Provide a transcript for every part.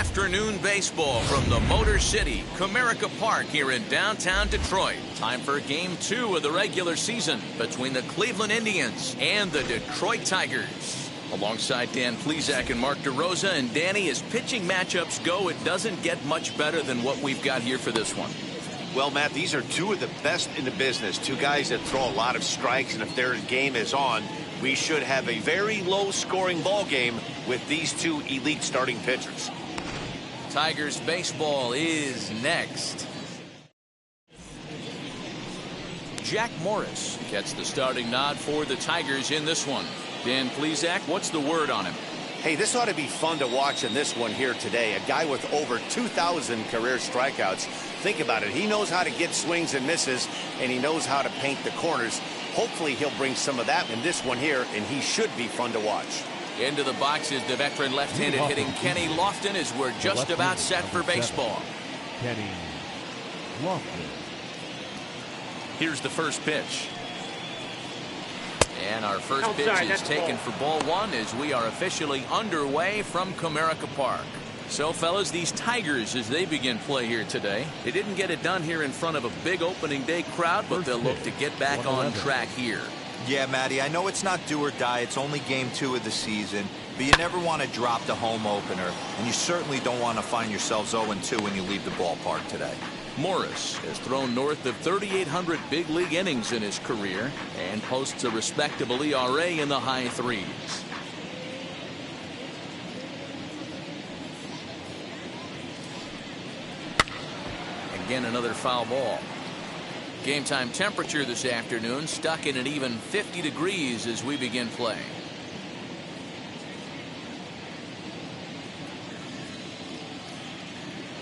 afternoon baseball from the Motor City, Comerica Park here in downtown Detroit. Time for Game 2 of the regular season between the Cleveland Indians and the Detroit Tigers. Alongside Dan Plesac and Mark DeRosa, and Danny, as pitching matchups go, it doesn't get much better than what we've got here for this one. Well, Matt, these are two of the best in the business. Two guys that throw a lot of strikes, and if their game is on, we should have a very low-scoring ball game with these two elite starting pitchers. Tigers baseball is next. Jack Morris gets the starting nod for the Tigers in this one. Dan Plesac, what's the word on him? Hey, this ought to be fun to watch in this one here today. A guy with over 2,000 career strikeouts. Think about it. He knows how to get swings and misses, and he knows how to paint the corners. Hopefully he'll bring some of that in this one here, and he should be fun to watch. Into the box is the veteran left-handed hitting Kenny Lofton as we're just about set for baseball. Kenny Lofton. Here's the first pitch. And our first pitch is taken for ball one as we are officially underway from Comerica Park. So, fellas, these Tigers, as they begin play here today, they didn't get it done here in front of a big opening day crowd, but they'll look to get back on track here. Yeah, Matty, I know it's not do or die. It's only game 2 of the season, but you never want to drop the home opener, and you certainly don't want to find yourselves 0-2 when you leave the ballpark today. Morris has thrown north of 3,800 big league innings in his career and posts a respectable ERA in the high 3s. Again, another foul ball. Game time temperature this afternoon stuck in an even 50 degrees as we begin play.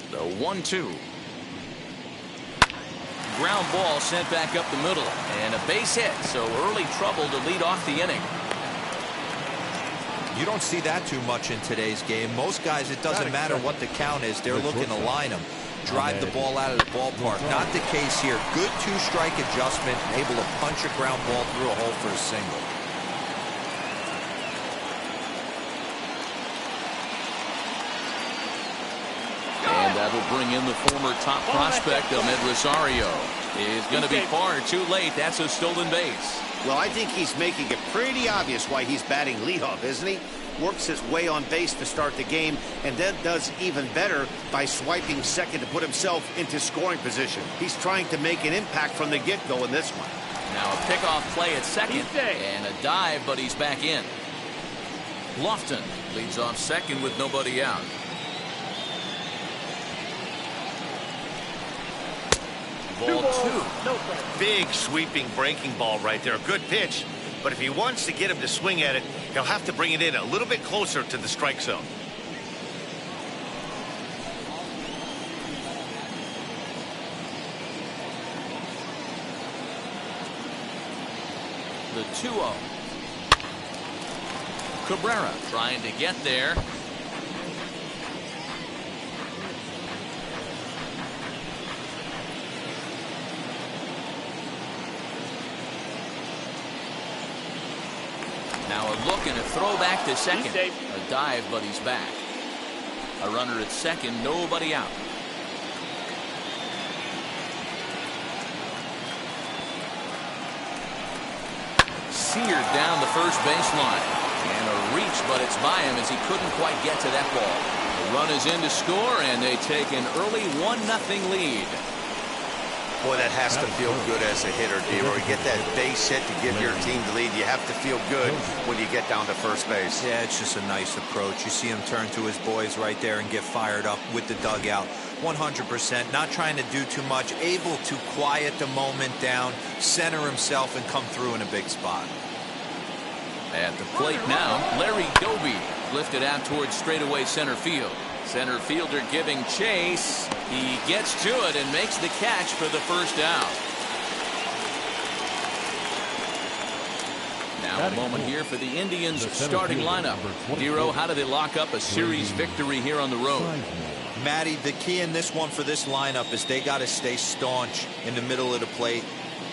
The 1-2. Ground ball sent back up the middle, and a base hit, so early trouble to lead off the inning. You don't see that too much in today's game. Most guys, it doesn't matter what the count is, they're looking to line them, drive the ball out of the ballpark. Not the case here. Good 2-strike adjustment, able to punch a ground ball through a hole for a single. And that will bring in the former top prospect, Ahmed Rosario. Is going to be far too late. That's a stolen base. Well, I think he's making it pretty obvious why he's batting leadoff, isn't he? Works his way on base to start the game, and then does even better by swiping second to put himself into scoring position. He's trying to make an impact from the get-go in this one. Now a pickoff play at second, and a dive, but he's back in. Lofton leads off second with nobody out. Ball 2. Big sweeping breaking ball right there. A good pitch. But if he wants to get him to swing at it, he'll have to bring it in a little bit closer to the strike zone. The 2-0. Cabrera trying to get there. Now a look and a throw back to second. A dive, but he's back. A runner at second, nobody out. Seared down the first baseline. And a reach, but it's by him as he couldn't quite get to that ball. The run is in to score, and they take an early 1-0 lead. Boy, that has to feel good as a hitter, D-Roy. You get that base hit to give your team the lead. You have to feel good when you get down to first base. Yeah, it's just a nice approach. You see him turn to his boys right there and get fired up with the dugout. 100%, not trying to do too much, able to quiet the moment down, center himself, and come through in a big spot. At the plate now, Larry Doby lifted out towards straightaway center field. Center fielder giving chase. He gets to it and makes the catch for the first out. Now a moment here for the Indians starting lineup. Dero, how do they lock up a series victory here on the road? Matty, the key in this one for this lineup is they got to stay staunch in the middle of the plate.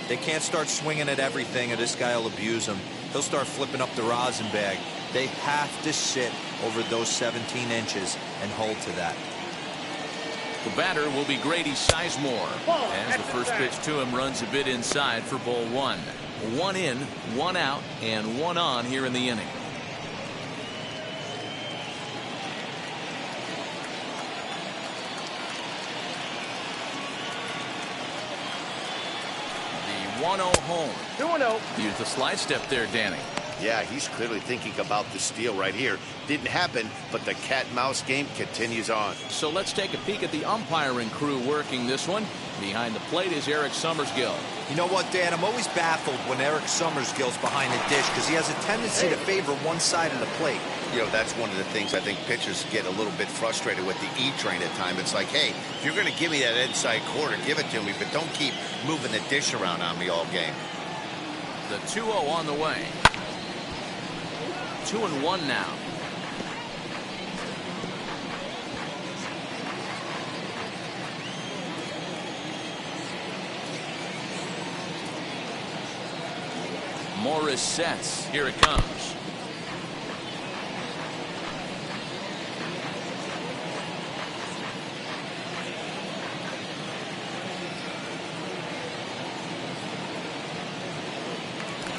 They can't start swinging at everything or this guy will abuse them. He'll start flipping up the rosin bag. They have to sit over those 17 inches and hold to that. The batter will be Grady Sizemore, as the first pitch to him runs a bit inside for ball one. One in, one out, and one on here in the inning. The 1-0 home. 2-0. Use the slide step there, Danny. Yeah, he's clearly thinking about the steal right here. Didn't happen, but the cat-mouse game continues on. So let's take a peek at the umpiring crew working this one. Behind the plate is Eric Summersgill. You know what, Dan? I'm always baffled when Eric Summersgill's behind the dish because he has a tendency to favor one side of the plate. You know, that's one of the things I think pitchers get a little bit frustrated with the E-train at times. It's like, hey, if you're going to give me that inside quarter, give it to me, but don't keep moving the dish around on me all game. The 2-0 on the way. 2-1 now. Morris sets. Here it comes.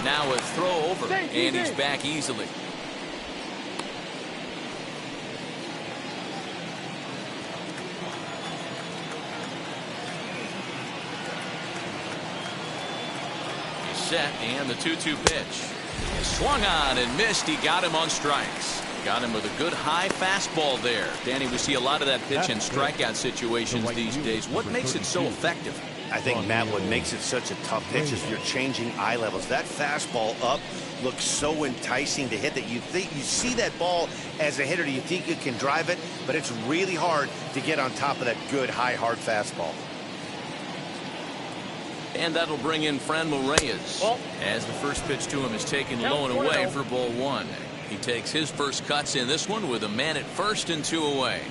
Now a throw over, and he's back easily. Set and the 2-2 pitch. Swung on and missed. He got him on strikes. Got him with a good high fastball there. Danny, we see a lot of that pitch in strikeout situations these days. What makes it so effective? I think, Matt, what makes it such a tough pitch is you're changing eye levels. That fastball up looks so enticing to hit that you think you see that ball as a hitter. You think you can drive it, but it's really hard to get on top of that good high hard fastball. And that'll bring in Franmil Reyes as the first pitch to him is taken low and away for ball one. He takes his first cuts in this one with a man at first and 2 away.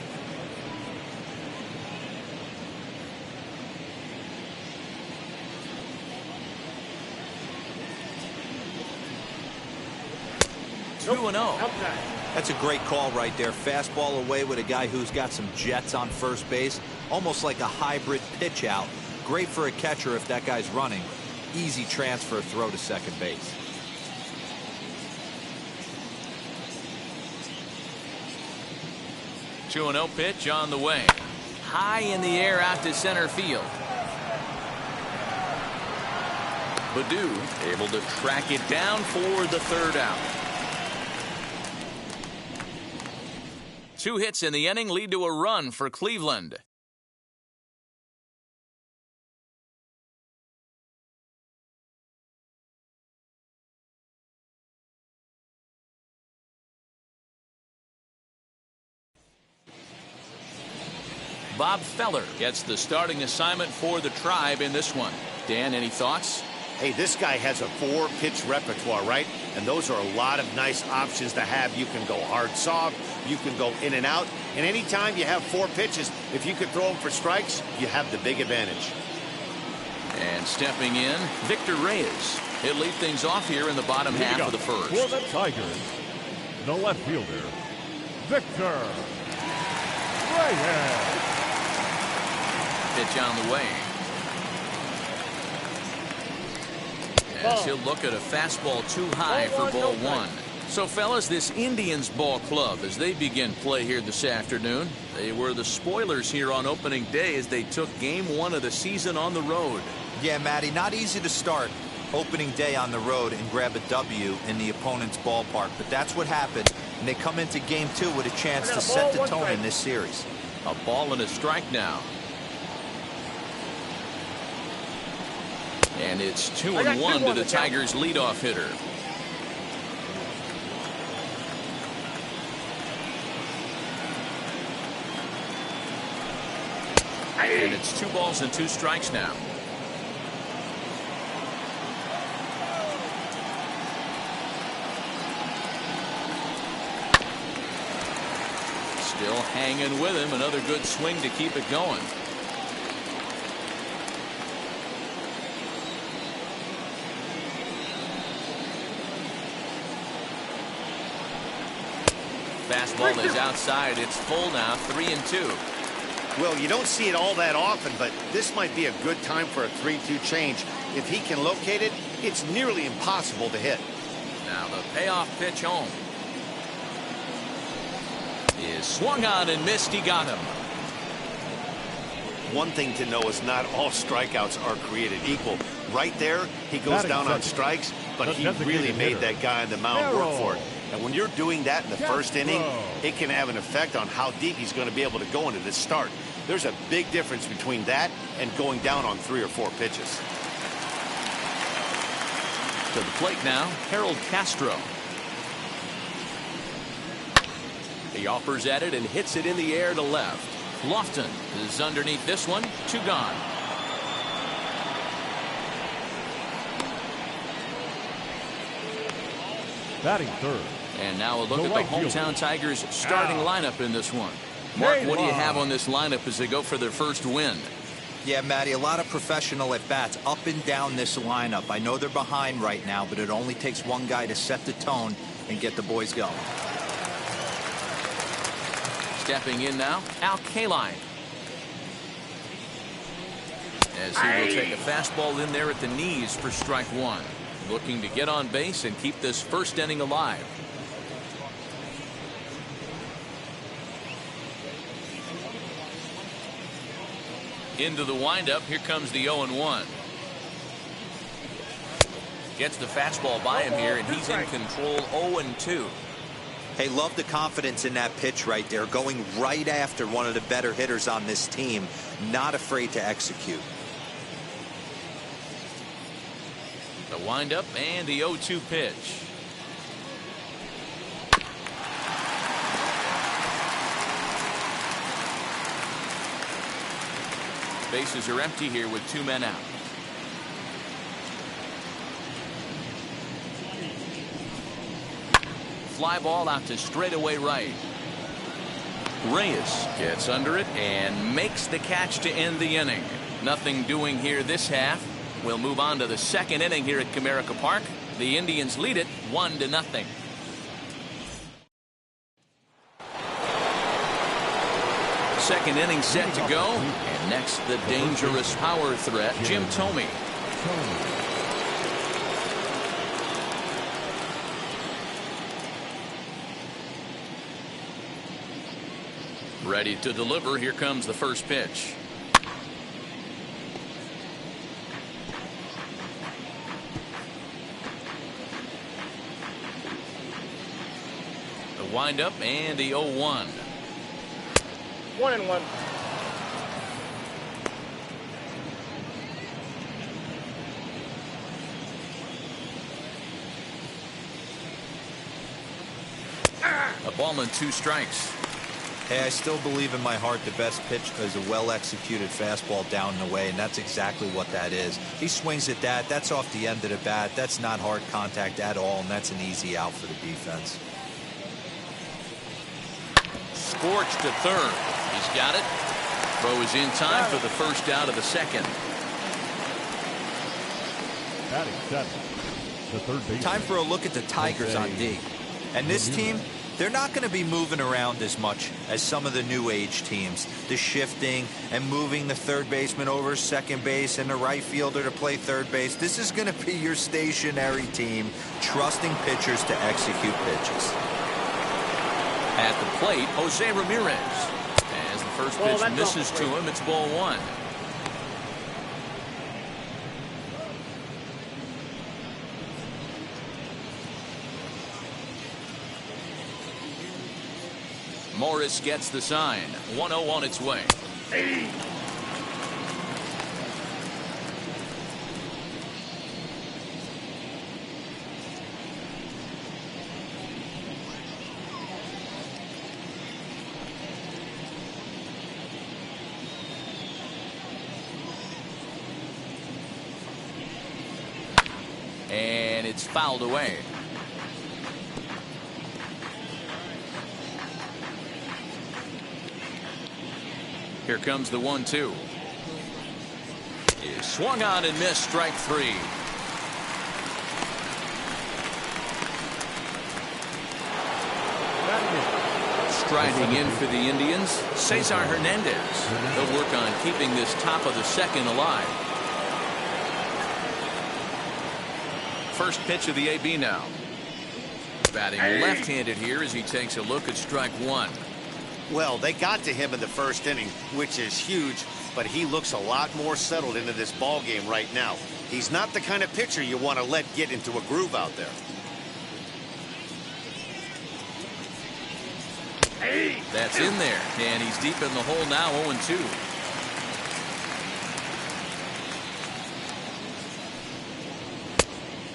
Nope. 2-0. That's a great call right there. Fastball away with a guy who's got some jets on first base, almost like a hybrid pitch out. Great for a catcher if that guy's running. Easy transfer throw to second base. The 2-0 pitch on the way. High in the air out to center field. Baddoo able to track it down for the third out. 2 hits in the inning lead to a run for Cleveland. Bob Feller gets the starting assignment for the Tribe in this one. Dan, any thoughts? Hey, this guy has a 4-pitch repertoire, right? And those are a lot of nice options to have. You can go hard soft, you can go in and out. And anytime you have 4 pitches, if you could throw them for strikes, you have the big advantage. And stepping in, Victor Reyes. He'll lead things off here in the bottom half of the first. For the Tigers, the left fielder, Victor Reyes. Pitch on the way. As he'll look at a fastball too high for ball one. So, fellas, this Indians ball club, as they begin play here this afternoon, they were the spoilers here on opening day as they took game 1 of the season on the road. Yeah, Matty, not easy to start opening day on the road and grab a W in the opponent's ballpark, but that's what happened, and they come into game 2 with a chance to set the tone in this series. A ball and a strike now. And it's 2-1 to the Tigers' leadoff hitter. And it's 2 balls and 2 strikes now. Still hanging with him. Another good swing to keep it going. Fastball is outside. It's full now, 3-2. Well, you don't see it all that often, but this might be a good time for a 3-2 change. If he can locate it, it's nearly impossible to hit. Now the payoff pitch home is swung on and missed. He got him. One thing to know is not all strikeouts are created equal. Right there, he goes down on strikes, but he really made that guy on the mound work for it. And when you're doing that in the first inning, it can have an effect on how deep he's going to be able to go into this start. There's a big difference between that and going down on 3 or 4 pitches. To the plate now, Castro. He offers at it and hits it in the air to left. Lofton is underneath this one. 2 gone. Batting third. And now a look at the hometown Tigers starting lineup in this one. Mark, what do you have on this lineup as they go for their first win? Yeah, Matty, a lot of professional at-bats up and down this lineup. I know they're behind right now, but it only takes one guy to set the tone and get the boys going. Stepping in now, Kaline. As he will take a fastball in there at the knees for strike 1. Looking to get on base and keep this first inning alive. Into the windup. Here comes the 0-1. Gets the fastball by him here, and he's in control. 0-2. Hey, love the confidence in that pitch right there. Going right after one of the better hitters on this team. Not afraid to execute. The windup and the 0-2 pitch. Bases are empty here with 2 men out. Fly ball out to straightaway right. Reyes gets under it and makes the catch to end the inning. Nothing doing here this half. We'll move on to the second inning here at Comerica Park. The Indians lead it 1-0. Second inning set to go. And next, the dangerous power threat, Jim Thome. Ready to deliver. Here comes the first pitch. The windup and the 0-1. 1-1. A ball and 2 strikes. Hey, I still believe in my heart the best pitch is a well-executed fastball down and away, and that's exactly what that is. He swings at that. That's off the end of the bat. That's not hard contact at all, and that's an easy out for the defense. Scorched to third. He's got it. Throw is in time for the first out of the second. Batting seven. The third baseman. Time for a look at the Tigers on D. And this team, they're not going to be moving around as much as some of the new age teams. The shifting and moving the third baseman over second base and the right fielder to play third base. This is going to be your stationary team, trusting pitchers to execute pitches. At the plate, Jose Ramirez. As the first pitch misses to him, it's ball 1. Morris gets the sign. 1-0 on its way. And it's fouled away. Here comes the 1-2. He swung on and missed, strike 3. Striding in for the Indians, Cesar Hernandez. They'll work on keeping this top of the second alive. First pitch of the AB now. Batting left-handed here as he takes a look at strike one. Well, they got to him in the first inning, which is huge, but he looks a lot more settled into this ball game right now. He's not the kind of pitcher you want to let get into a groove out there. That's in there, and he's deep in the hole now, 0-2.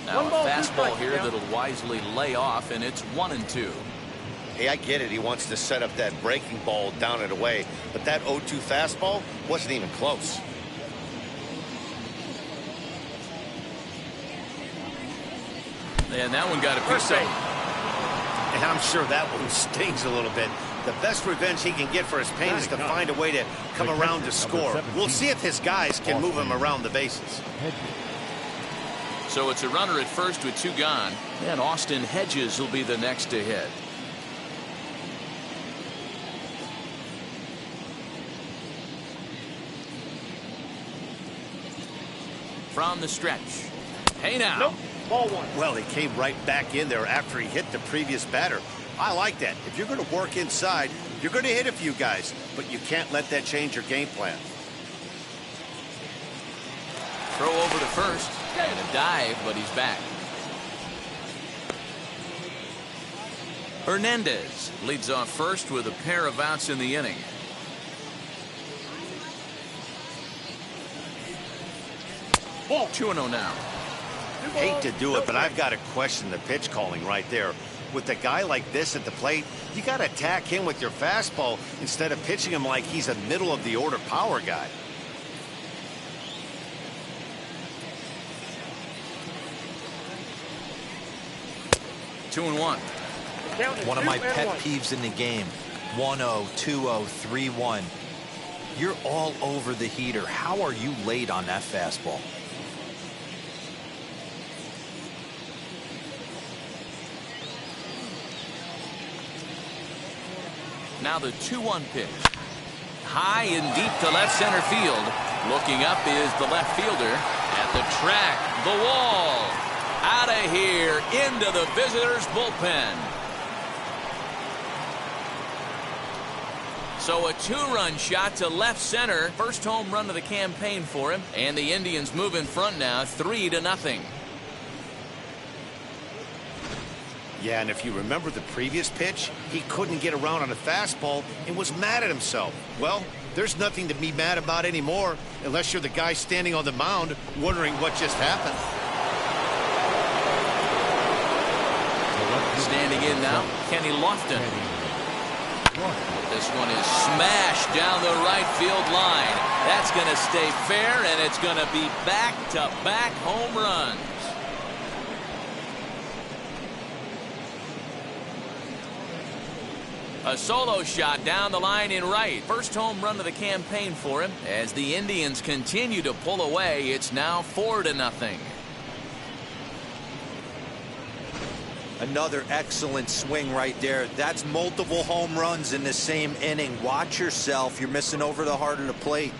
Now a fastball here that'll wisely lay off, and it's 1-2. Hey, I get it. He wants to set up that breaking ball down and away, but that 0-2 fastball wasn't even close. And that one got a piece of. And I'm sure that one stings a little bit. The best revenge he can get for his pain is to find a way to come around to score. We'll see if his guys can move him around the bases. So it's a runner at first with 2 gone. And Austin Hedges will be the next to hit. From the stretch. Hey now. Nope. Ball one. Well, he came right back in there after he hit the previous batter. I like that. If you're going to work inside, you're going to hit a few guys, but you can't let that change your game plan. Throw over to first. And a dive, but he's back. Hernandez leads off first with a pair of outs in the inning. Ball 2-0 now. Hate to do it, but I've got to question the pitch calling right there. With a guy like this at the plate, you got to attack him with your fastball instead of pitching him like he's a middle of the order power guy. Two and one. One of my pet peeves in the game. 1-0, 2-0, 3-1. You're all over the heater. How are you late on that fastball? Now the 2-1 pitch. High and deep to left center field. Looking up is the left fielder. At the track, the wall. Out of here, into the visitors' bullpen. So a 2-run shot to left center. First home run of the campaign for him. And the Indians move in front now, 3-0. Yeah, and if you remember the previous pitch, he couldn't get around on a fastball and was mad at himself. Well, there's nothing to be mad about anymore, unless you're the guy standing on the mound wondering what just happened. Standing in now, Kenny Lofton. This one is smashed down the right field line. That's going to stay fair, and it's going to be back-to-back home runs. A solo shot down the line in right. First home run of the campaign for him. As the Indians continue to pull away, it's now 4-0. Another excellent swing right there. That's multiple home runs in the same inning. Watch yourself. You're missing over the heart of the plate.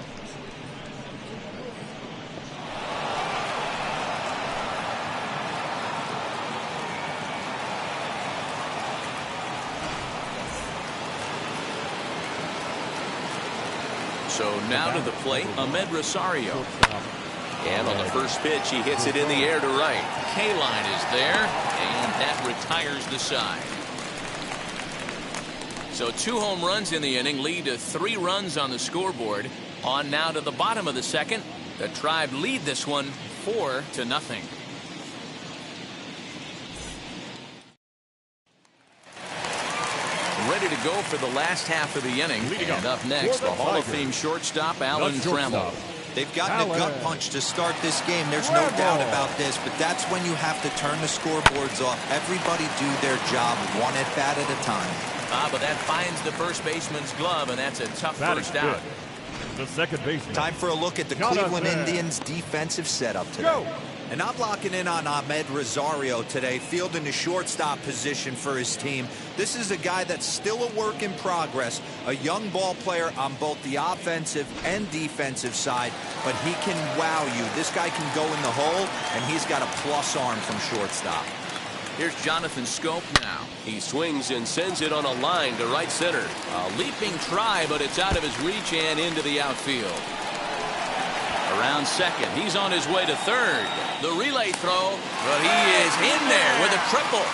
So now to the plate, Ahmed Rosario. And on the first pitch, he hits it in the air to right. K-line is there, and that retires the side. So 2 home runs in the inning lead to 3 runs on the scoreboard. On now to the bottom of the second. The Tribe lead this one 4-0. Ready to go for the last half of the inning. And up next, the Hall of Fame shortstop, Alan Trammell. They've gotten a gut punch to start this game. There's no doubt about this, but that's when you have to turn the scoreboards off. Everybody do their job one at bat at a time. But that finds the first baseman's glove, and that's a tough first out. The second baseman. Time for a look at the Cleveland Indians' defensive setup today. And I'm locking in on Ahmed Rosario today, fielding the shortstop position for his team. This is a guy that's still a work in progress, a young ball player on both the offensive and defensive side, but he can wow you. This guy can go in the hole, and he's got a plus arm from shortstop. Here's Jonathan Scope now. He swings and sends it on a line to right center. A leaping try, but it's out of his reach and into the outfield. Around second, he's on his way to third. The relay throw, but he is in there with a triple.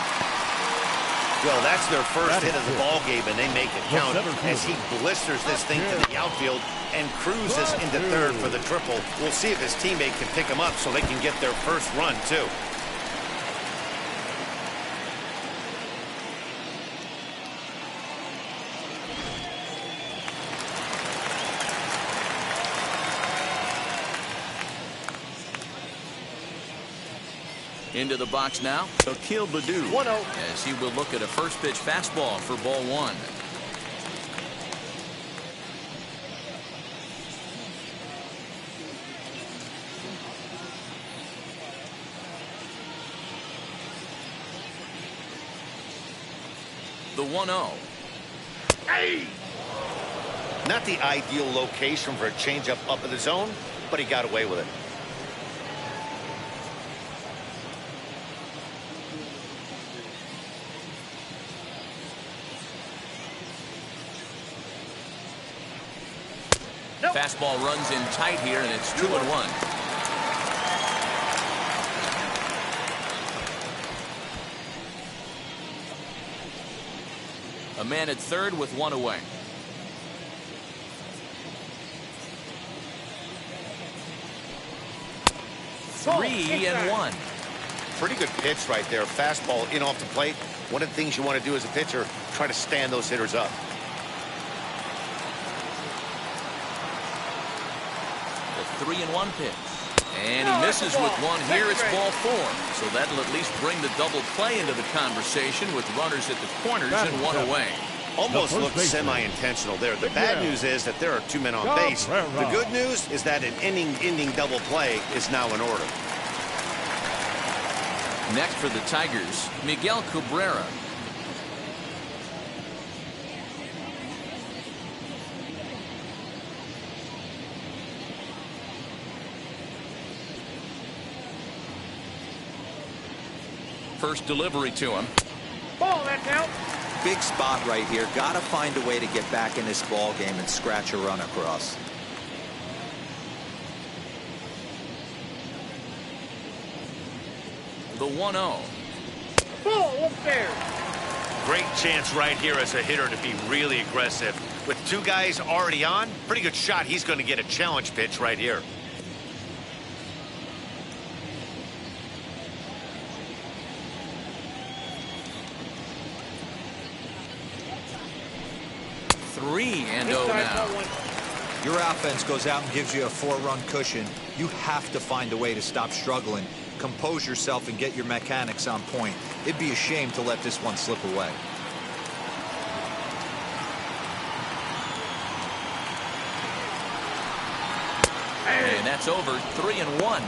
Well, that's their first hit of the ball game, and they make it count as he blisters this thing to the outfield and cruises into third for the triple. We'll see if his teammate can pick him up so they can get their first run, too. Into the box now, Akil Baddoo, 1-0. as he will look at a first pitch fastball for ball one. The 1-0. Hey! Not the ideal location for a changeup up in the zone, but he got away with it. Fastball runs in tight here, and it's 2-1. A man at third with one away. Three and one. Pretty good pitch right there. Fastball in off the plate. One of the things you want to do as a pitcher, try to stand those hitters up. The 3-1 pitch. And he misses with one here. It's ball four. So that'll at least bring the double play into the conversation with runners at the corners and one away. Almost looked semi-intentional there. The bad news is that there are two men on base. The good news is that an inning-ending double play is now in order. Next for the Tigers, Miguel Cabrera. First delivery to him. Ball, that's out. Big spot right here. Got to find a way to get back in this ball game and scratch a run across. The 1-0. Ball up there. Great chance right here as a hitter to be really aggressive. With two guys already on, pretty good shot. He's going to get a challenge pitch right here. Three and oh now. Your offense goes out and gives you a 4-run cushion. You have to find a way to stop struggling, compose yourself, and get your mechanics on point. It'd be a shame to let this one slip away. And that's over. 3-1.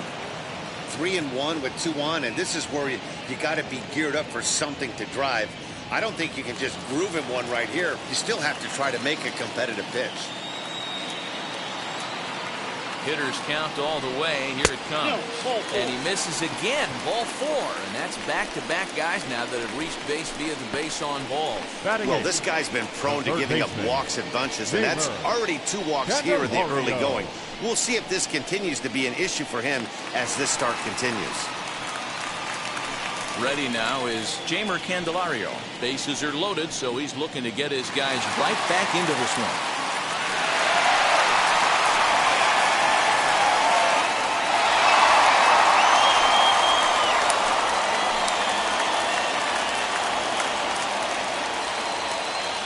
3-1 with two on, and this is where you got to be geared up for something to drive. I don't think you can just groove him one right here. You still have to try to make a competitive pitch. Hitters count all the way. Here it comes. And he misses again. Ball four. And that's back-to-back guys now that have reached base via the base on balls. Well, this guy's been prone to giving up walks at bunches, and that's already 2 walks here in the early going. We'll see if this continues to be an issue for him as this start continues. Ready now is Jeimer Candelario. Bases are loaded, so he's looking to get his guys right back into this one.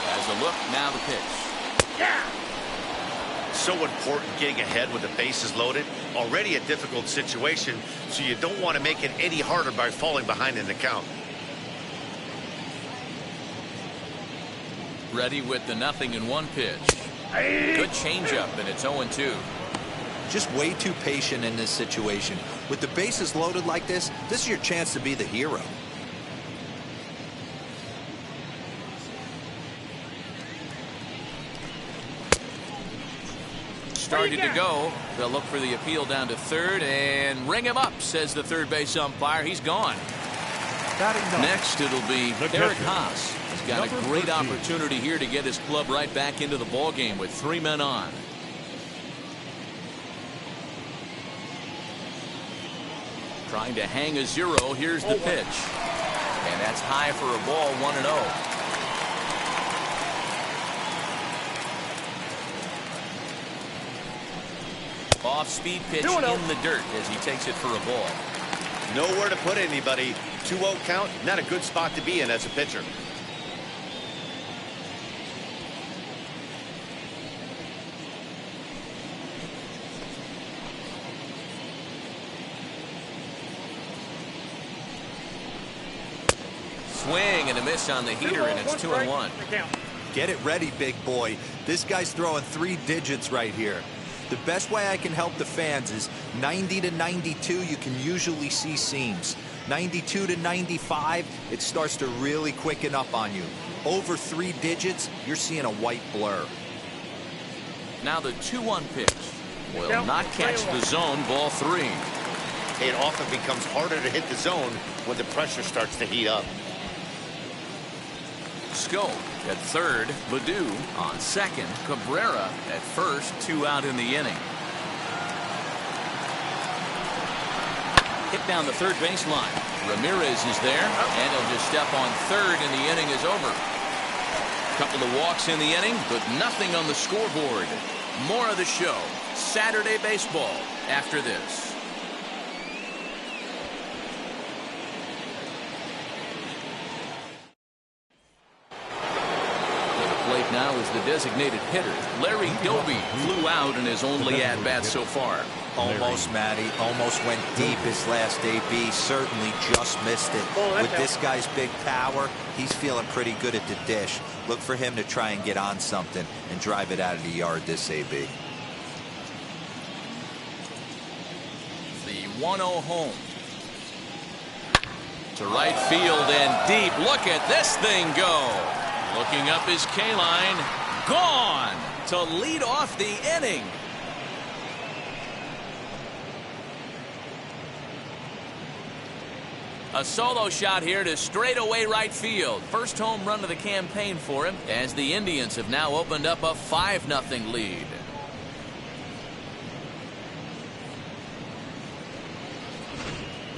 As a look, now the pitch. Yeah! So important getting ahead with the bases loaded. Already a difficult situation, so you don't want to make it any harder by falling behind in the count. Ready with the 0-1 pitch. Good changeup, and it's 0-2. Just way too patient in this situation. With the bases loaded like this is your chance to be the hero. Started to go. They'll look for the appeal down to third and ring him up, says the third base umpire. He's gone. Next, it'll be Eric Haas. He's got a great opportunity here to get his club right back into the ballgame with 3 men on. Trying to hang a 0. Here's the pitch. And that's high for a ball, 1-0. Off-speed pitch in the dirt as he takes it for a ball. Nowhere to put anybody. 2-0 count, not a good spot to be in as a pitcher. Swing and a miss on the heater, and it's 2-1. Get it ready, big boy. This guy's throwing 3 digits right here. The best way I can help the fans is 90 to 92, you can usually see seams. 92 to 95, it starts to really quicken up on you. Over 3 digits, you're seeing a white blur. Now the 2-1 pitch will not catch the zone, ball 3. It often becomes harder to hit the zone when the pressure starts to heat up. Scope at third, Baду on second, Cabrera at first, 2 out in the inning. Hit down the third baseline. Ramirez is there, and he'll just step on third, and the inning is over. Couple of walks in the inning, but nothing on the scoreboard. More of the show, Saturday baseball, after this. Now is the designated hitter. Larry Doby flew out in his only at-bat so far. Almost, Matty. Almost went deep his last AB. Certainly just missed it. With this guy's big power, he's feeling pretty good at the dish. Look for him to try and get on something and drive it out of the yard this AB. The 1-0 home. To right field and deep. Look at this thing go. Looking up his K-line, gone to lead off the inning. A solo shot here to straightaway right field. First home run of the campaign for him as the Indians have now opened up a 5-0 lead.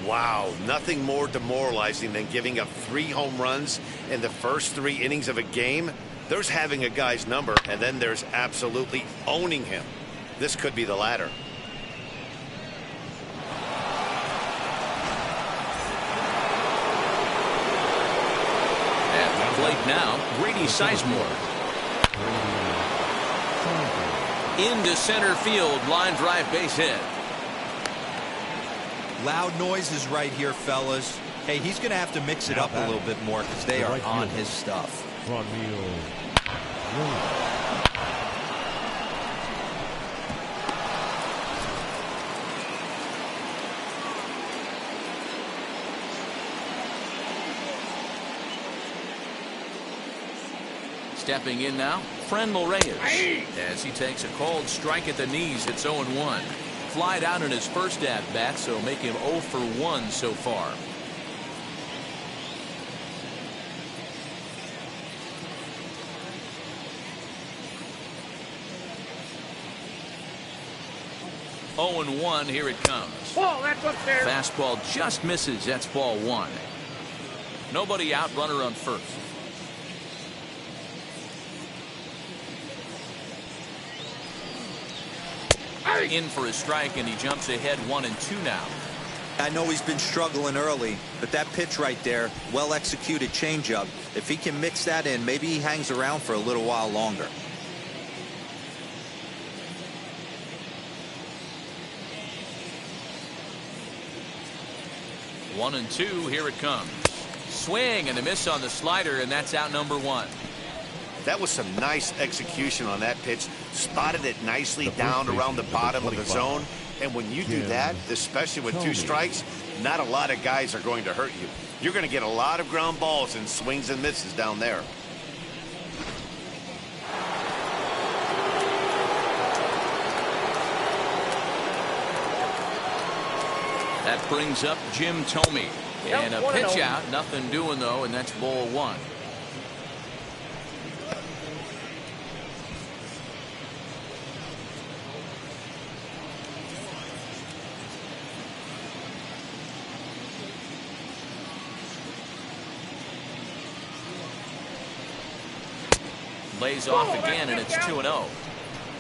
Wow, nothing more demoralizing than giving up 3 home runs in the first 3 innings of a game. There's having a guy's number, and then there's absolutely owning him. This could be the latter. At the plate now, Grady Sizemore. Into center field, line drive base hit. Loud noises right here, fellas. Hey, he's going to have to mix it up a little bit more because they are on his stuff. Stepping in now, Friendly Reyes. As he takes a cold strike at the knees, it's 0-1. Flied out in his first at-bat, so make him 0 for 1 so far. Oh and 1, here it comes. Ball, that's up there. Fastball just misses. That's ball 1. Nobody out, runner on first. In for a strike, and he jumps ahead 1-2 now. I know he's been struggling early, but that pitch right there, well executed changeup. If he can mix that in, maybe he hangs around for a little while longer. One and 2, here it comes. Swing and a miss on the slider, and that's out number 1. That was some nice execution on that pitch. Spotted it nicely down around the bottom of the zone. And when you do that, especially with 2 strikes, not a lot of guys are going to hurt you. You're going to get a lot of ground balls and swings and misses down there. That brings up Jim Thome. And a pitch out, nothing doing though, and that's ball 1. Lays off again, and it's 2-0.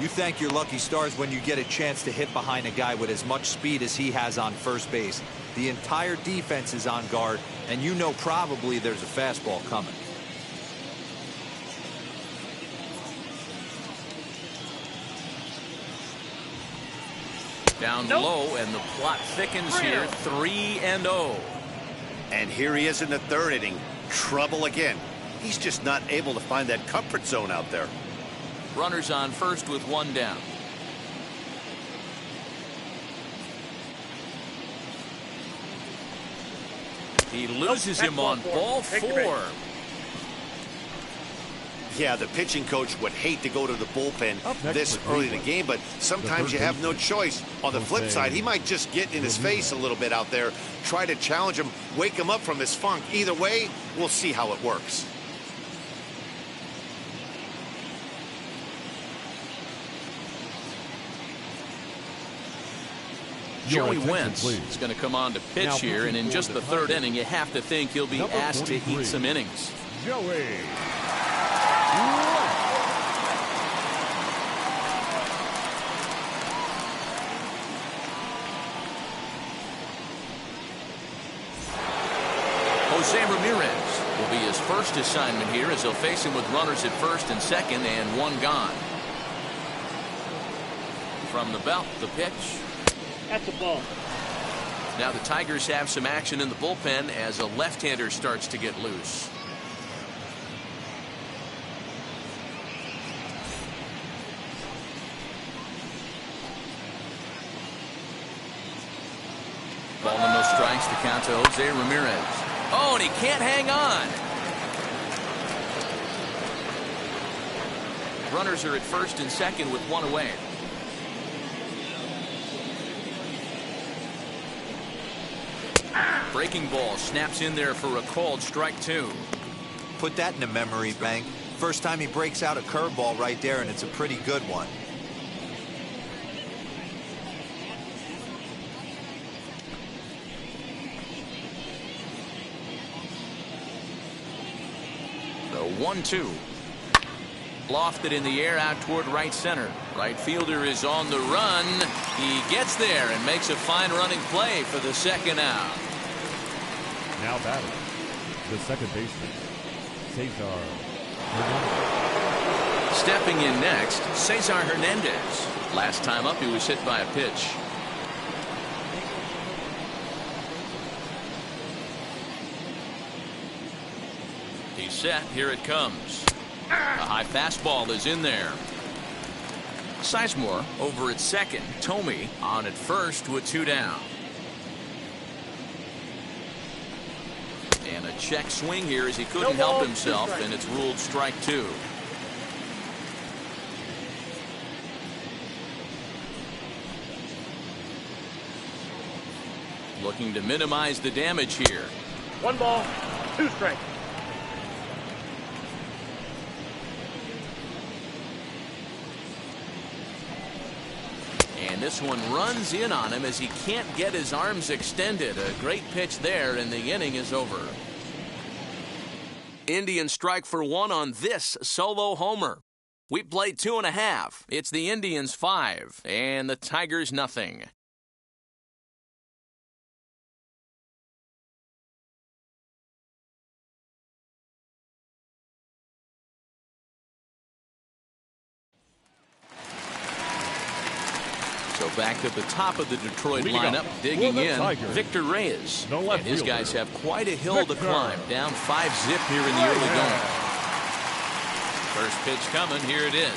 You thank your lucky stars when you get a chance to hit behind a guy with as much speed as he has on first base. The entire defense is on guard, and you know probably there's a fastball coming. Down low, and the plot thickens here. 3-0. And here he is in the 3rd inning. Trouble again. He's just not able to find that comfort zone out there. Runners on first with 1 down. He loses him on ball 4. Yeah, the pitching coach would hate to go to the bullpen this early in the game, but sometimes you have no choice. On the flip side, he might just get in his face a little bit out there, try to challenge him, wake him up from his funk. Either way, we'll see how it works. Joey Wentz is going to come on to pitch here, and in just the 3rd inning, you have to think he'll be asked to eat some innings. Joey. Jose Ramirez will be his first assignment here as he'll face him with runners at first and second and 1 gone. From the belt, the pitch. That's a ball. Now the Tigers have some action in the bullpen as a left-hander starts to get loose. Ball and no strikes to count to Jose Ramirez. Oh, and he can't hang on. Runners are at first and second with 1 away. Breaking ball snaps in there for a called strike 2. Put that in a memory bank. First time he breaks out a curveball right there, and it's a pretty good one. The 1-2. Lofted in the air out toward right center. Right fielder is on the run. He gets there and makes a fine running play for the 2nd out. Now batting, the second baseman, Cesar Hernandez. Stepping in next, Cesar Hernandez. Last time up, he was hit by a pitch. He's set. Here it comes. A high fastball is in there. Sizemore over at second. Thome on at first with 2 down. And a check swing here as he couldn't help himself, and it's ruled strike 2. Looking to minimize the damage here. 1 ball, 2 strikes. And this one runs in on him as he can't get his arms extended. A great pitch there, and the inning is over. Indians strike for 1 on this solo homer. We played 2.5. It's the Indians 5 and the Tigers nothing. So back at the top of the Detroit lineup, digging in, Victor Reyes. And his guys have quite a hill to climb, down 5-zip here in the early going. First pitch coming. Here it is.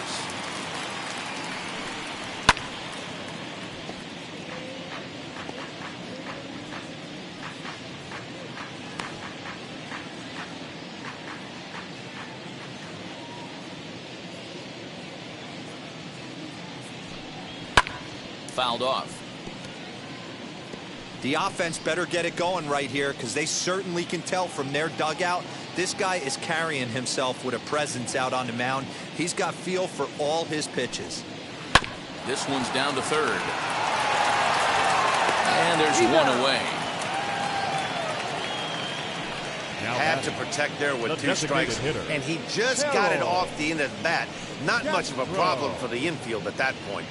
Fouled off. The offense better get it going right here, because they certainly can tell from their dugout this guy is carrying himself with a presence out on the mound. He's got feel for all his pitches. This one's down to third. And there's one away. Had to protect there with 2 strikes, and he just got it off the end of the bat. Not much of a problem for the infield at that point.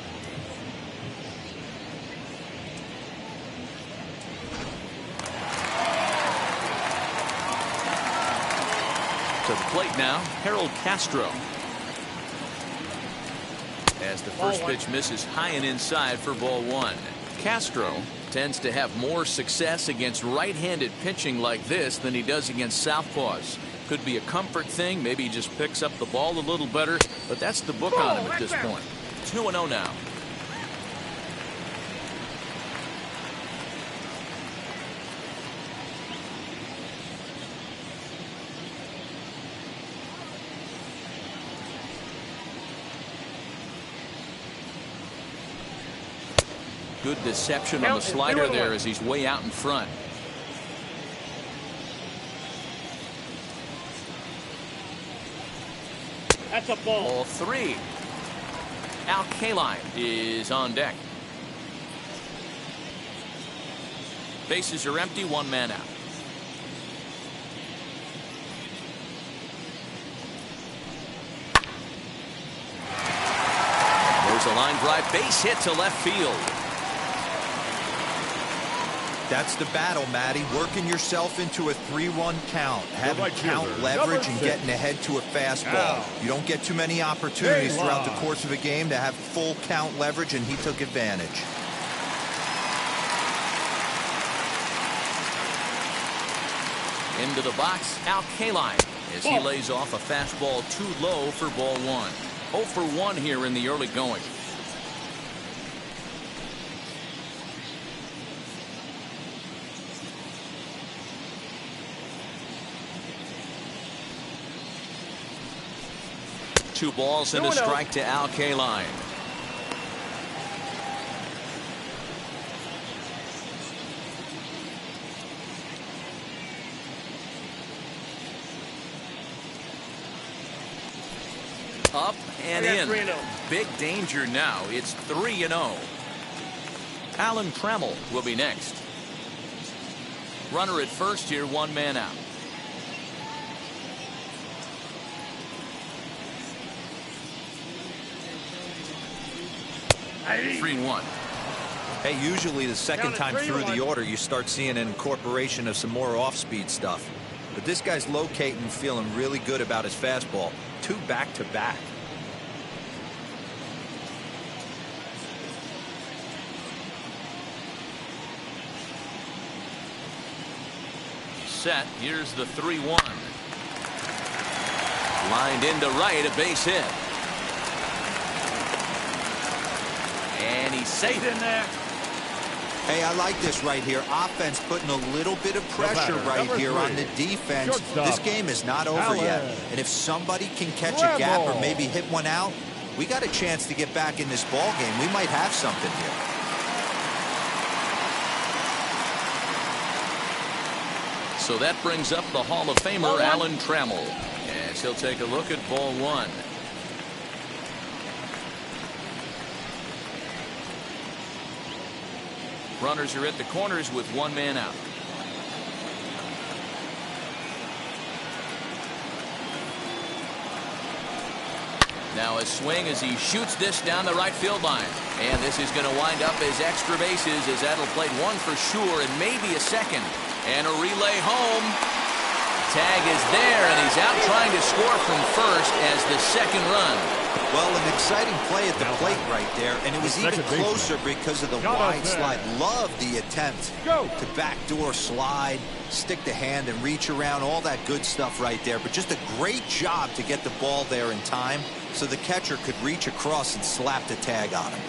To the plate now, Harold Castro. As the first pitch misses high and inside for ball 1. Castro tends to have more success against right-handed pitching like this than he does against southpaws. Could be a comfort thing. Maybe he just picks up the ball a little better, but that's the book on him at this point. 2-0 now. Good deception on the slider there as he's way out in front. That's a ball. Ball 3. Al Kaline is on deck. Bases are empty, 1 man out. There's a line drive base hit to left field. That's the battle, Matty. Working yourself into a 3-1 count. Having count leverage and getting ahead to a fastball. You don't get too many opportunities throughout the course of a game to have full count leverage, and he took advantage. Into the box, Al Kaline as he lays off a fastball too low for ball 1. 0 for 1 here in the early going. Two balls and a strike to Al Kaline. Up and in. Big danger now. It's 3-0. Alan Trammell will be next. Runner at first here, 1 man out. Three 3-1. Hey, usually the second time through the order you start seeing an incorporation of some more off-speed stuff. But this guy's locating, feeling really good about his fastball. 2 back-to-back. Set. Here's the 3-1. Lined into right, a base hit. And he's safe in there. Hey, I like this right here. Offense putting a little bit of pressure right here on the defense. This game is not over yet. And if somebody can catch a gap or maybe hit one out, we got a chance to get back in this ball game. We might have something here. So that brings up the Hall of Famer Alan Trammell. As he'll take a look at ball 1. Runners are at the corners with 1 man out. Now a swing as he shoots this down the right field line. And this is going to wind up as extra bases, as that'll play 1 for sure and maybe a second. And a relay home. tag is there, and he's out trying to score from first as the second run. Well, an exciting play at the plate right there, and it was even closer because of the wide slide. Love the attempt to backdoor slide, stick the hand and reach around, all that good stuff right there. But just a great job to get the ball there in time so the catcher could reach across and slap the tag on him.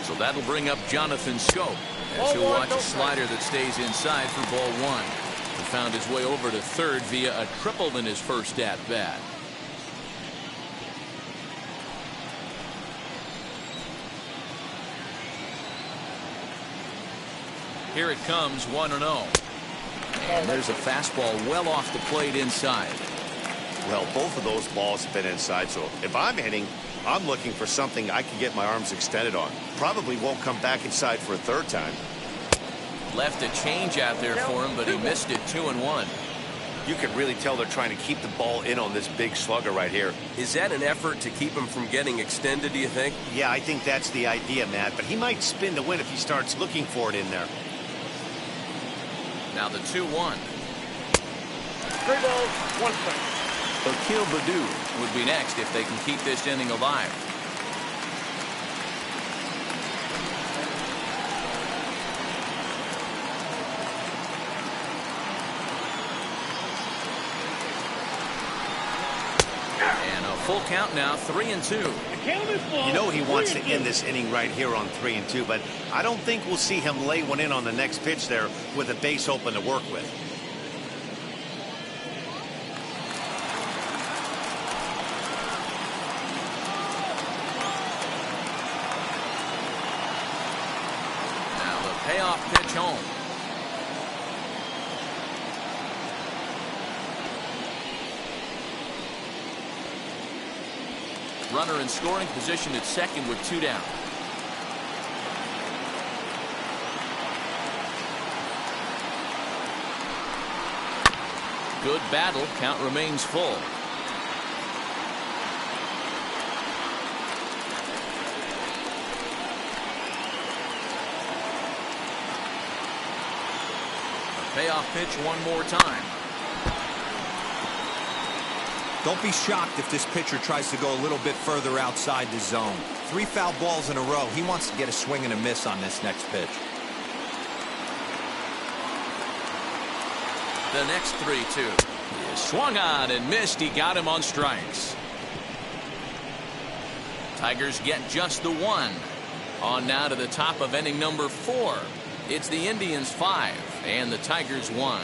So that'll bring up Jonathan Scope as he'll watch a slider that stays inside for ball one. He found his way over to third via a triple in his first at bat. Here it comes, 1-0. And there's a fastball well off the plate inside. Well, both of those balls have been inside, so if I'm hitting, I'm looking for something I can get my arms extended on. Probably won't come back inside for a third time. Left a change out there for him, but he missed it. 2-1. You can really tell they're trying to keep the ball in on this big slugger right here. Is that an effort to keep him from getting extended, do you think? Yeah, I think that's the idea, Matt, but he might spin to win if he starts looking for it in there. Now the 2-1. 3 balls, 1 strike. Akil Baddoo would be next if they can keep this inning alive. And a full count now, 3-2. You know he wants to end this inning right here on 3-2, but I don't think we'll see him lay one in on the next pitch there with a base open to work with. Payoff pitch home. Runner in scoring position at second with 2 down. Good battle. Count remains full. Payoff pitch one more time. Don't be shocked if this pitcher tries to go a little bit further outside the zone. 3 foul balls in a row. He wants to get a swing and a miss on this next pitch. The next 3-2. He is swung on and missed. He got him on strikes. Tigers get just the 1. On now to the top of inning number 4. It's the Indians 5 and the Tigers 1.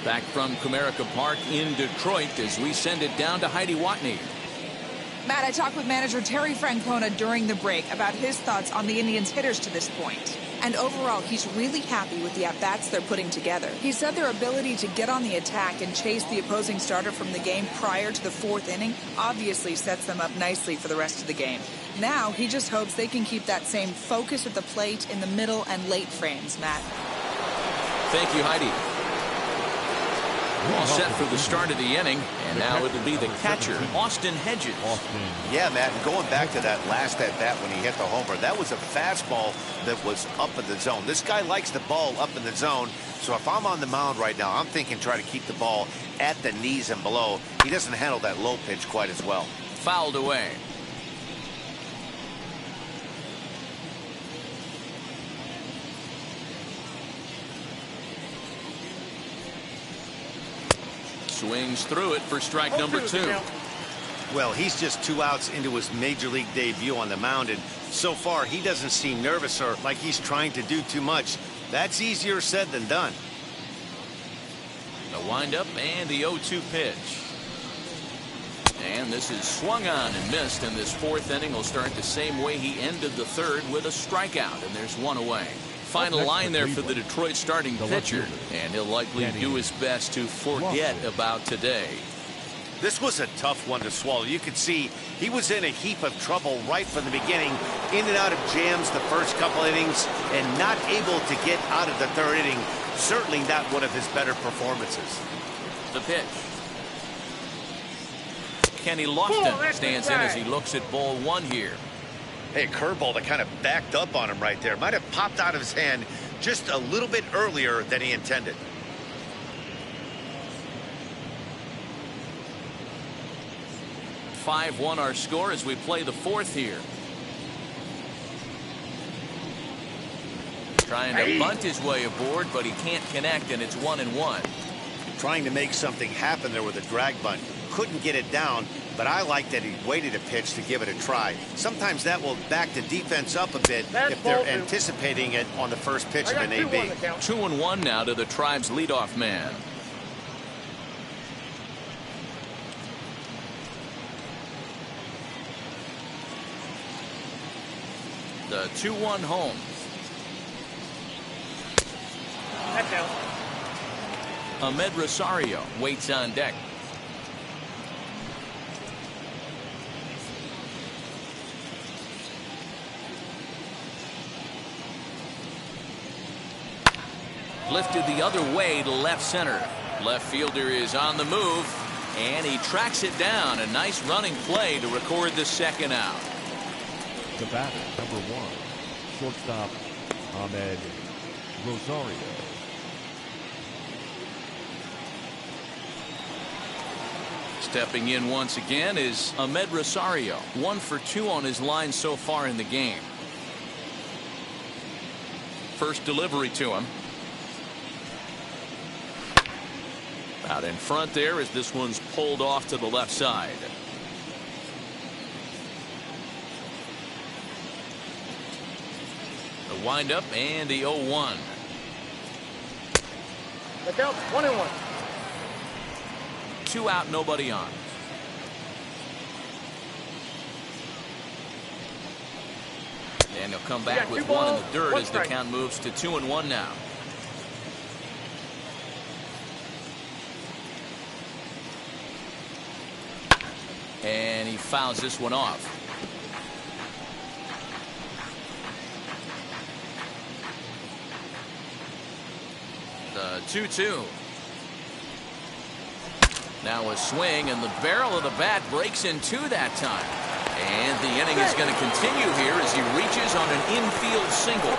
Back from Comerica Park in Detroit as we send it down to Heidi Watney. Matt, I talked with manager Terry Francona during the break about his thoughts on the Indians hitters to this point. And overall, he's really happy with the at-bats they're putting together. He said their ability to get on the attack and chase the opposing starter from the game prior to the 4th inning obviously sets them up nicely for the rest of the game. Now, he just hopes they can keep that same focus at the plate in the middle and late frames, Matt. Thank you, Heidi. All set for the start of the inning, and now it'll be the catcher, Austin Hedges. Yeah, Matt, and going back to that last at-bat when he hit the homer, that was a fastball that was up in the zone. This guy likes the ball up in the zone, so if I'm on the mound right now, I'm thinking try to keep the ball at the knees and below. He doesn't handle that low pitch quite as well. Fouled away. Swings through it for strike number 2. Well, he's just 2 outs into his major league debut on the mound, and so far he doesn't seem nervous or like he's trying to do too much. That's easier said than done. The windup and the 0-2 pitch. And this is swung on and missed, and this 4th inning will start the same way he ended the 3rd with a strikeout, and there's 1 away. Final line there for the Detroit starting pitcher, and he'll likely do his best to forget about today. This was a tough one to swallow. You could see he was in a heap of trouble right from the beginning, in and out of jams the first couple innings, and not able to get out of the third inning. Certainly not one of his better performances. The pitch. Kenny Lofton stands in as he looks at ball one here. Hey, a curveball that kind of backed up on him right there. Might have popped out of his hand just a little bit earlier than he intended. .5-1 our score as we play the fourth here. Trying to bunt his way aboard, but he can't connect, and it's 1-1. Trying to make something happen there with a drag bunt. Couldn't get it down, but I like that he waited a pitch to give it a try. Sometimes that will back the defense up a bit if they're anticipating it on the first pitch of an AB. 2-1 now to the Tribe's leadoff man. The 2-1 home. That's out. Ahmed Rosario waits on deck. Lifted the other way to left center. Left fielder is on the move, and he tracks it down. A nice running play to record the second out. The batter, number 1, shortstop Ahmed Rosario. Stepping in once again is Ahmed Rosario. 1 for 2 on his line so far in the game. First delivery to him. Out in front there as this one's pulled off to the left side. The windup and the 0-1. Look out, 1-1. 2 out, nobody on. And he'll come back with 1 in the dirt as the count moves to 2-1 now. And he fouls this one off. The 2-2. Now a swing, and the barrel of the bat breaks in 2 that time. And the inning is going to continue here as he reaches on an infield single.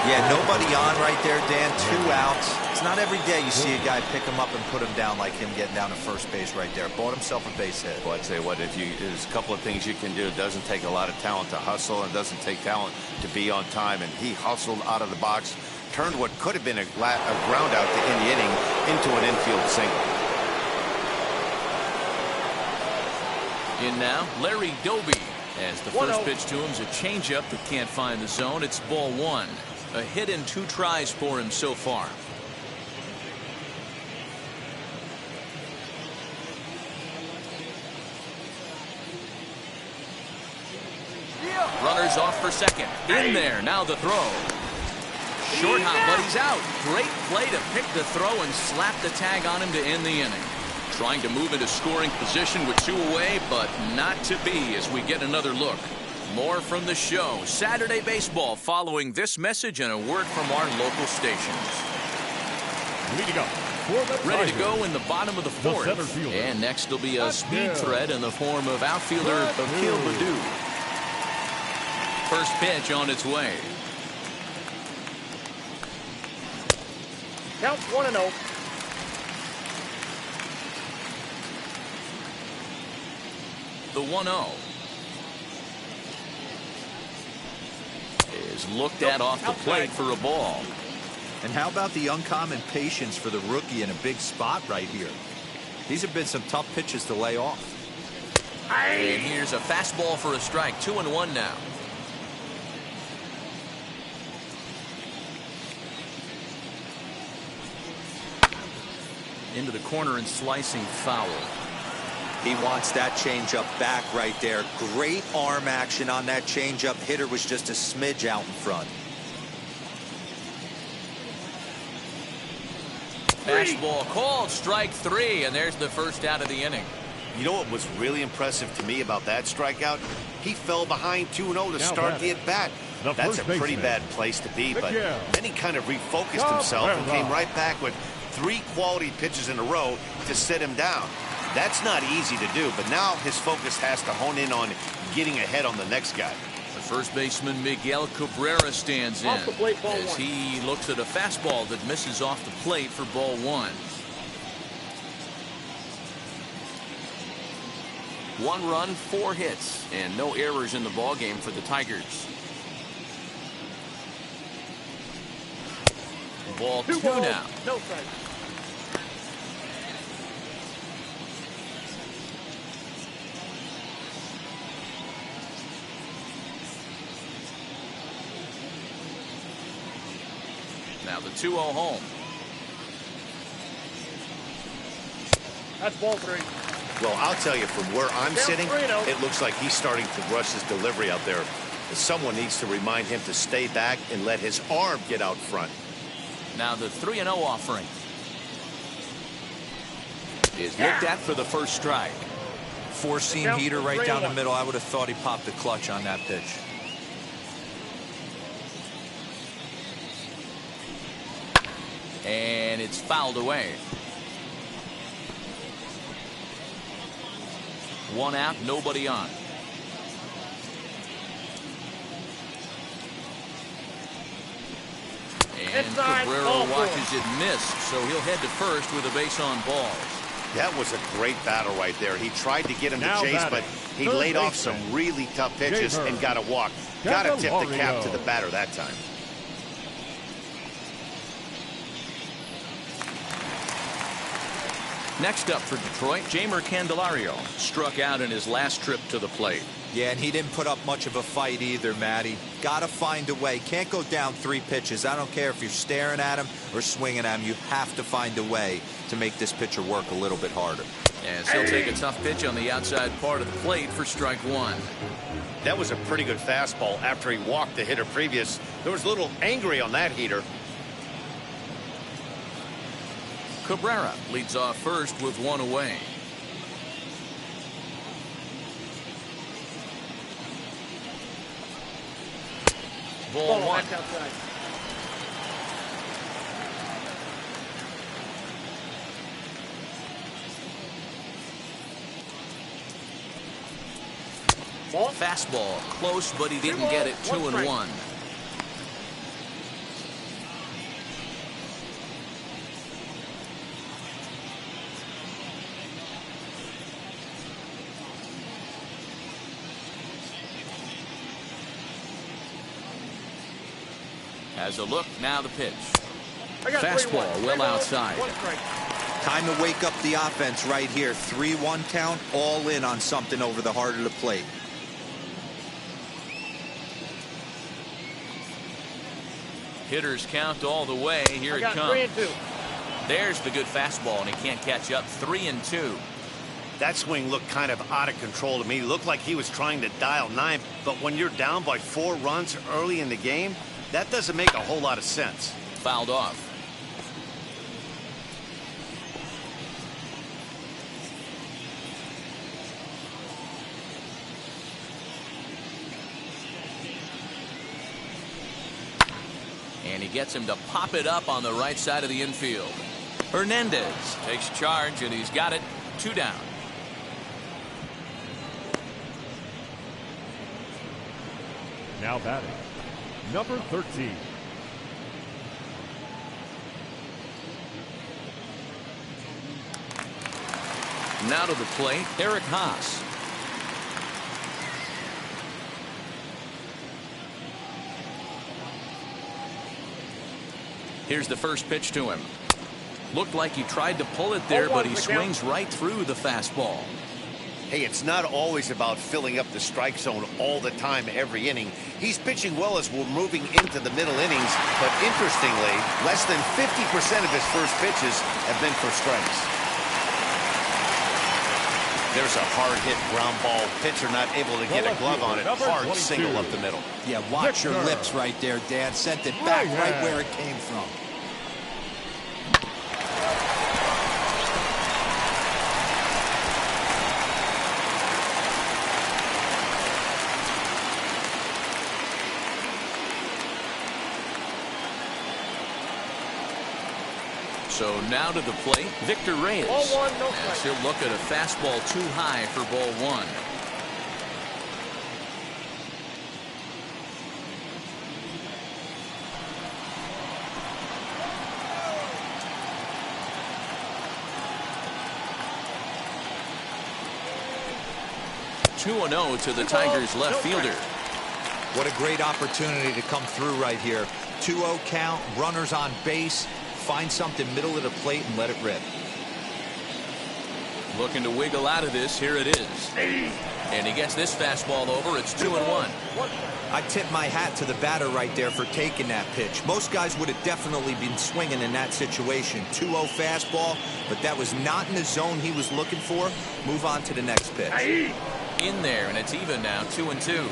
Yeah, nobody on right there, Dan. 2 outs. It's not every day you see a guy pick him up and put him down like him getting down to first base right there. Bought himself a base hit. Well, I'd say what, there's a couple of things you can do. It doesn't take a lot of talent to hustle, and it doesn't take talent to be on time. And he hustled out of the box, turned what could have been a ground out to end the inning into an infield single. In now, Larry Doby, as the first pitch to him is a changeup that can't find the zone. It's ball 1. A hit and 2 tries for him so far. Runners off for second. In there, now the throw. Short hop, but he's out. Great play to pick the throw and slap the tag on him to end the inning. Trying to move into scoring position with 2 away, but not to be as we get another look. More from the show. Saturday Baseball following this message and a word from our local stations. Ready to go in the bottom of the 4th. And next will be a speed threat in the form of outfielder Akil Baddoo. First pitch on its way. Counts 1-0. The 1-0 is looked at off the plate for a ball. And how about the uncommon patience for the rookie in a big spot right here? These have been some tough pitches to lay off. And here's a fastball for a strike. 2-1 now. Into the corner and slicing foul. He wants that changeup back right there. Great arm action on that changeup. Hitter was just a smidge out in front. Fastball called, strike 3, and there's the first out of the inning. You know what was really impressive to me about that strikeout? He fell behind 2-0 to start the at-bat. That's a pretty bad place to be, but then he kind of refocused himself and came right back with 3 quality pitches in a row to sit him down. That's not easy to do, but now his focus has to hone in on getting ahead on the next guy. The first baseman Miguel Cabrera stands in as he looks at a fastball that misses off the plate for ball 1. 1 run, 4 hits, and no errors in the ballgame for the Tigers. Ball 2 now. No strike. Now the 2-0 home. That's ball 3. Well, I'll tell you, from where I'm sitting, it looks like he's starting to rush his delivery out there. Someone needs to remind him to stay back and let his arm get out front. Now the 3-0 offering is looked at for the first strike. 4-seam heater right down the middle. I would have thought he popped the clutch on that pitch. And it's fouled away. 1 out, nobody on. And Cabrera watches it miss, so he'll head to first with a base on balls. That was a great battle right there. He tried to get him to chase, but he laid off some really tough pitches and got a walk. Got to tip the cap to the batter that time. Next up for Detroit, Jeimer Candelario struck out in his last trip to the plate. Yeah, and he didn't put up much of a fight either, Matty. Got to find a way. Can't go down 3 pitches. I don't care if you're staring at him or swinging at him. You have to find a way to make this pitcher work a little bit harder. As he'll take a tough pitch on the outside part of the plate for strike 1. That was a pretty good fastball after he walked the hitter previous. There was a little angry on that heater. Cabrera leads off first with 1 away. Ball 1. Fastball close, but he didn't get it. 2-1. Has a look, now the pitch. Fastball well outside. Time to wake up the offense right here. 3-1 count, all in on something over the heart of the plate. Hitters count all the way. Here it comes. 3-2. There's the good fastball, and he can't catch up. 3-2. That swing looked kind of out of control to me. Looked like he was trying to dial 9, but when you're down by 4 runs early in the game, that doesn't make a whole lot of sense. Fouled off. And he gets him to pop it up on the right side of the infield. Hernandez takes charge, and he's got it. 2 down. Now batting, number 13. Now to the plate, Eric Haas. Here's the first pitch to him. Looked like he tried to pull it there, but he swings right through the fastball. Hey, it's not always about filling up the strike zone all the time, every inning. He's pitching well as we're moving into the middle innings, but interestingly, less than 50% of his first pitches have been for strikes. There's a hard-hit ground ball. Pitcher not able to get a glove on it. Hard single up the middle. Yeah, watch your lips right there, Dan. Sent it back right where it came from. So now to the plate, Victor Reyes. Ball one, no As strike. he'll look at a fastball too high for ball one. Two 2-0 to the Tigers left fielder. What a great opportunity to come through right here. 2-0 count, runners on base. Find something middle of the plate and let it rip. Looking to wiggle out of this. Here it is. And he gets this fastball over. It's 2-1. I tip my hat to the batter right there for taking that pitch. Most guys would have definitely been swinging in that situation. 2-0 fastball, but that was not in the zone he was looking for. Move on to the next pitch. In there, and it's even now, 2-2.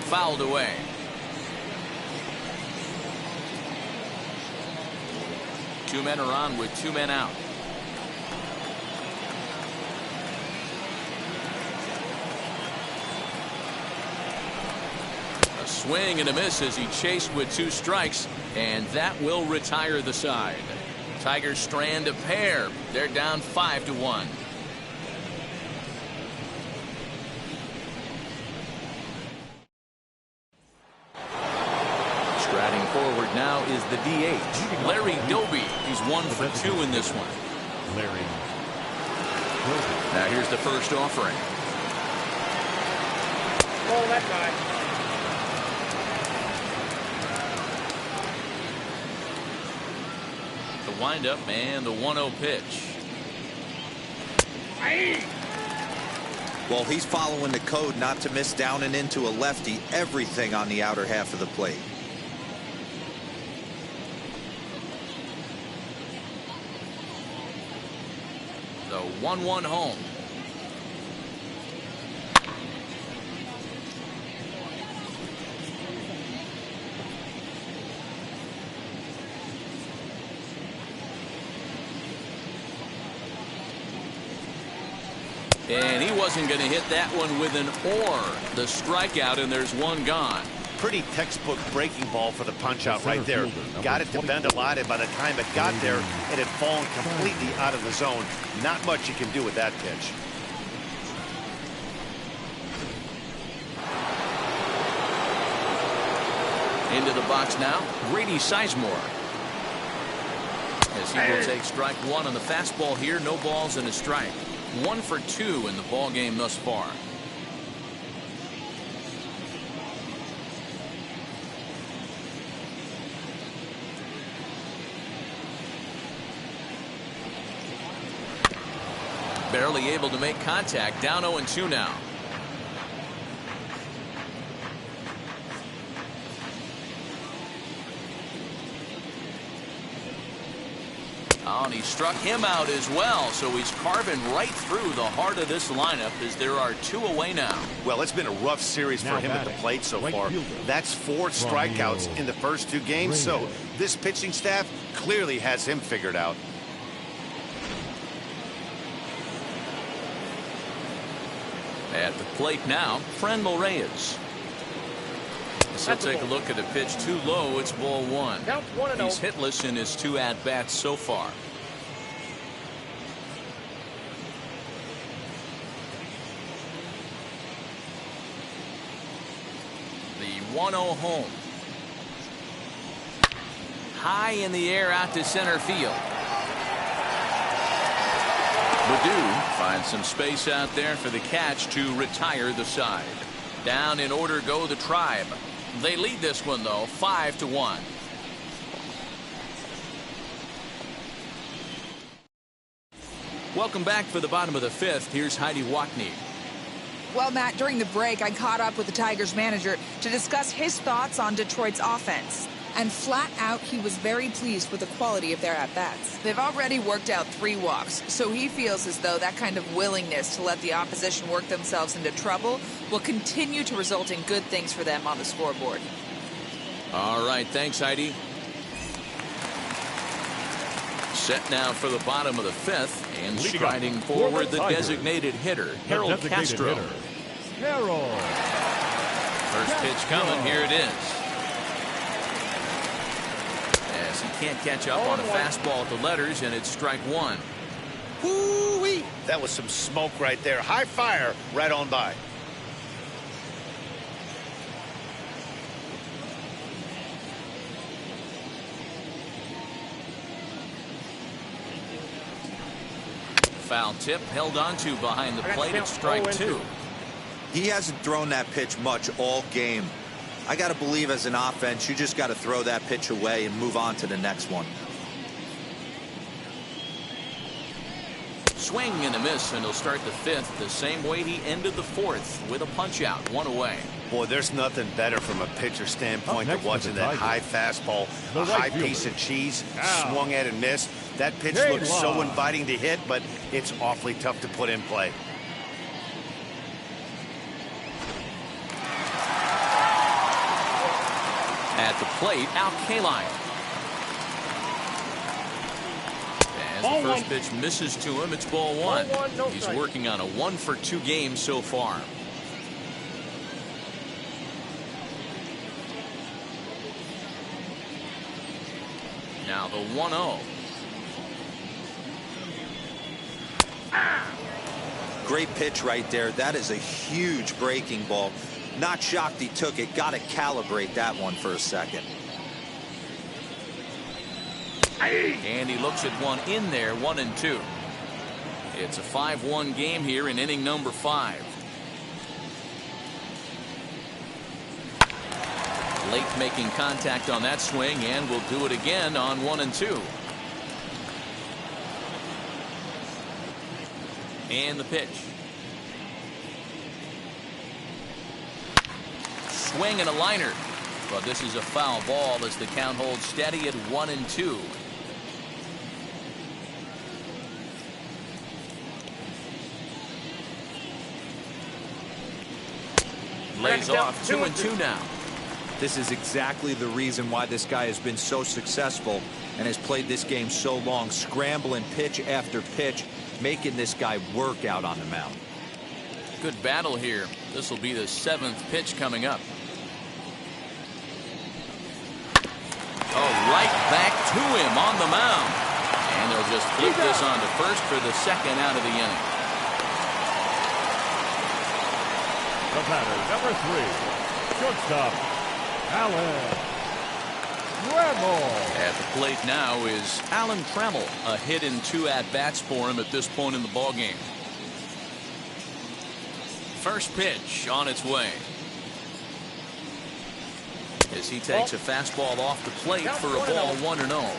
Fouled away. Two men are on with two men out. A swing and a miss as he chased with two strikes, and that will retire the side. Tigers strand a pair. They're down 5-1. Striding forward now is the DH, Larry Doby. He's 1 for 2 in this one. Larry. Now here's the first offering. Ball that guy. The windup and the 1-0 pitch. Well, he's following the code not to miss down and into a lefty. Everything on the outer half of the plate. The 1-1 home. And he wasn't going to hit that one with an or. The strikeout, and there's one gone. Pretty textbook breaking ball for the punch out right there. Got it to bend a lot, and by the time it got there, it had fallen completely out of the zone. Not much you can do with that pitch. Into the box now, Grady Sizemore. As he will take strike one on the fastball here. No balls and a strike. 1 for 2 in the ball game thus far. Barely able to make contact. Down 0-2 now. Oh, and he struck him out as well, so he's carving right through the heart of this lineup as there are 2 away now. Well, it's been a rough series for him at the plate so far. That's 4 strikeouts in the first 2 games, so this pitching staff clearly has him figured out. At the plate now, Franmil Reyes. So take a look at a pitch too low. It's ball 1. He's hitless in his 2 at-bats so far. The 1-0 home. High in the air out to center field. Baddoo finds some space out there for the catch to retire the side. Down in order go the Tribe. They lead this one, though, 5-1. Welcome back for the bottom of the 5th. Here's Heidi Wackney. Well, Matt, during the break, I caught up with the Tigers manager to discuss his thoughts on Detroit's offense. And flat out, he was very pleased with the quality of their at-bats. They've already worked out 3 walks, so he feels as though that kind of willingness to let the opposition work themselves into trouble will continue to result in good things for them on the scoreboard. All right, thanks, Heidi. Set now for the bottom of the 5th, and striding forward the designated hitter, Harold Castro. Carroll. First pitch coming. Here it is. As he can't catch up on a fastball at the letters, and it's strike one. Woo-wee. That was some smoke right there. High fire right on by. Foul tip held onto behind the plate at strike two. He hasn't thrown that pitch much all game. I got to believe as an offense, you just got to throw that pitch away and move on to the next one. Swing and a miss, and he'll start the fifth the same way he ended the fourth, with a punch out, one away. Boy, there's nothing better from a pitcher standpoint than watching that high fastball, a high piece of cheese, swung at and missed. That pitch looks so inviting to hit, but it's awfully tough to put in play. At the plate, Al Kaline. As the first pitch misses to him, it's ball one. He's working on a 1-for-2 game so far. Now the 1-0. Great pitch right there. That is a huge breaking ball. Not shocked he took it. Got to calibrate that one for a second. And he looks at one in there, 1-2. It's a 5-1 game here in inning number 5. Late making contact on that swing, and will do it again on 1-2. And the pitch. Swing and a liner. But this is a foul ball as the count holds steady at 1-2. Lays off 2-2 now. This is exactly the reason why this guy has been so successful and has played this game so long, scrambling pitch after pitch, making this guy work out on the mound. Good battle here. This will be the 7th pitch coming up. Oh, right back to him on the mound. And they'll just flip this on to first for the second out of the inning. The batter, number 3, shortstop, Alan Trammell. At the plate now is Alan Trammell. A hit in 2 at-bats for him at this point in the ballgame. First pitch on its way. As he takes a fastball off the plate for a ball, 1-0.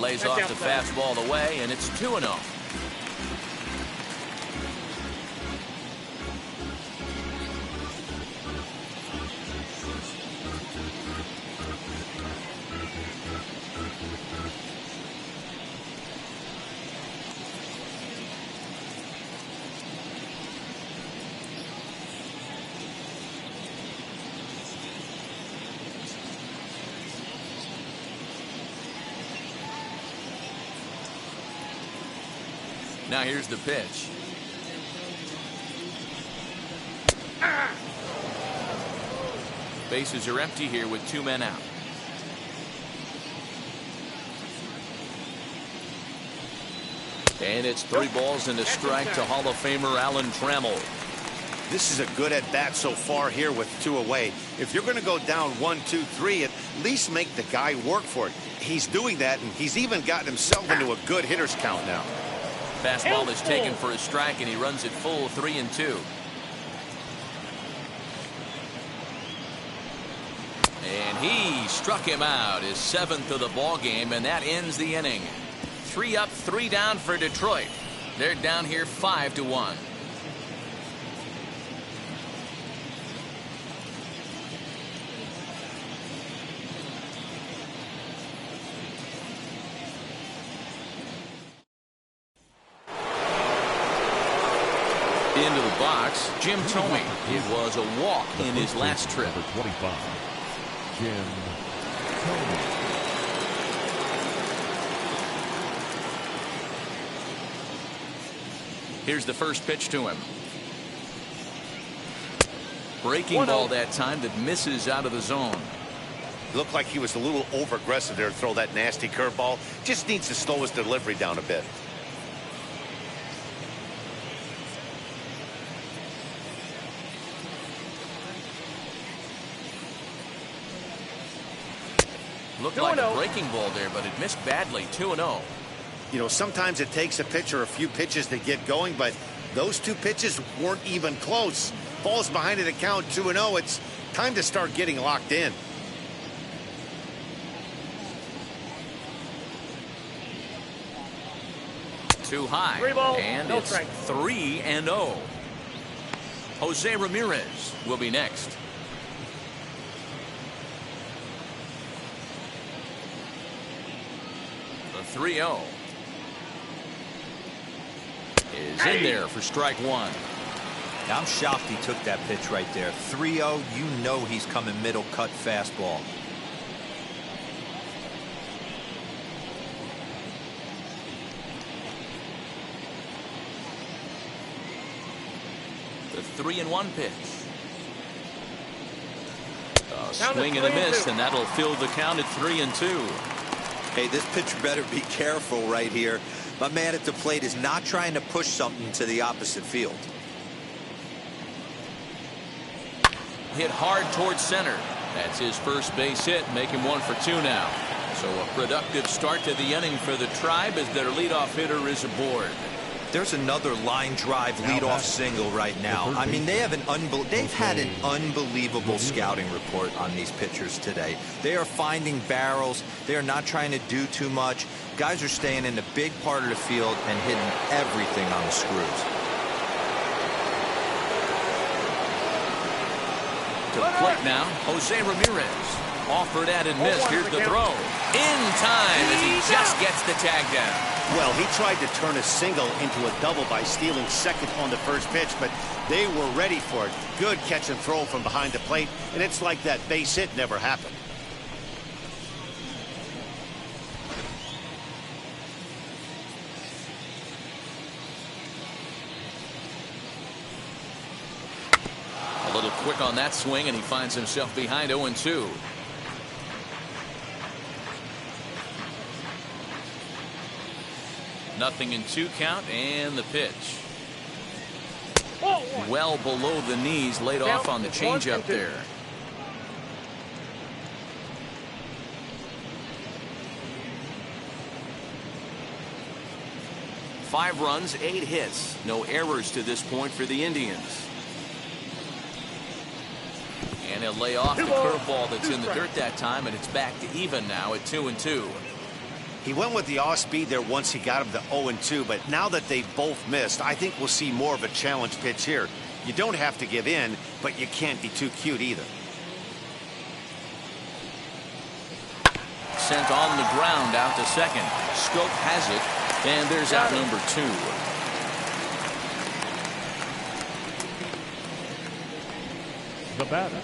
Lays off the fastball away, and it's 2-0. Now here's the pitch. Bases are empty here with 2 men out. And it's 3 balls and a strike to Hall of Famer Alan Trammell. This is a good at-bat so far here with 2 away. If you're going to go down 1-2-3, at least make the guy work for it. He's doing that, and he's even gotten himself into a good hitter's count now. Fastball is taken for a strike, and he runs it full 3-2. And he struck him out, his 7th of the ball game, and that ends the inning. 3 up, 3 down for Detroit. They're down here 5-1. Into the box, Jim Thome. It was a walk in his last trip. Number 25, Jim Here's the first pitch to him. Breaking ball that time that misses out of the zone. Looked like he was a little over aggressive there to throw that nasty curveball. Just needs to slow his delivery down a bit. Looked like a breaking ball there, but it missed badly. 2-0. You know, sometimes it takes a pitcher a few pitches to get going, but those two pitches weren't even close. Falls behind at a count 2-0. It's time to start getting locked in. Too high. And it's 3-0. Jose Ramirez will be next. The 3-0 is in there for strike one. I'm shocked he took that pitch right there. 3-0, you know he's coming middle cut fastball. The 3-1 pitch. A swing and a miss, and that'll fill the count at 3-2. Hey, this pitcher better be careful right here. My man at the plate is not trying to push something to the opposite field. Hit hard towards center. That's his first base hit, make him 1 for 2 now. So a productive start to the inning for the Tribe as their leadoff hitter is aboard. There's another line drive leadoff single right now. I mean, they've had an unbelievable scouting report on these pitchers today. They are finding barrels. They are not trying to do too much. Guys are staying in the big part of the field and hitting everything on the screws. To the plate now, Jose Ramirez. Offered at and missed. Here's the throw. In time as he just gets the tag down. Well, he tried to turn a single into a double by stealing second on the first pitch, but they were ready for it. Good catch and throw from behind the plate, and it's like that base hit never happened. A little quick on that swing, and he finds himself behind 0-2. Nothing in 2 count, and the pitch. Well below the knees, laid off on the changeup there. Five runs, 8 hits. No errors to this point for the Indians. And he'll lay off the curveball that's in the dirt that time, and it's back to even now at 2-2. He went with the off speed there once he got him to 0-2, but now that they've both missed, I think we'll see more of a challenge pitch here. You don't have to give in, but you can't be too cute either. Sent on the ground out to second. Scope has it, and there's out number 2. The batter,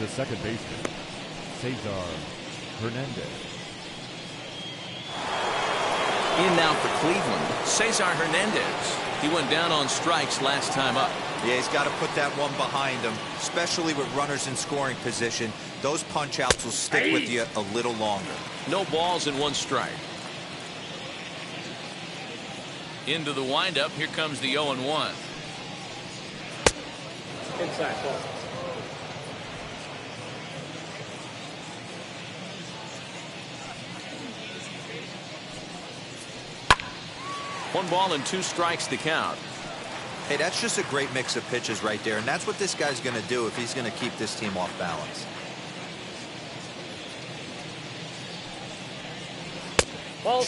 the second baseman, Cesar Hernandez. In now for Cleveland, Cesar Hernandez. He went down on strikes last time up. Yeah, he's got to put that one behind him, especially with runners in scoring position. Those punch outs will stick with you a little longer. No balls and 1 strike. Into the windup. Here comes the 0-1. Inside ball. One ball and 2 strikes to count. Hey, that's just a great mix of pitches right there, and that's what this guy's going to do if he's going to keep this team off balance.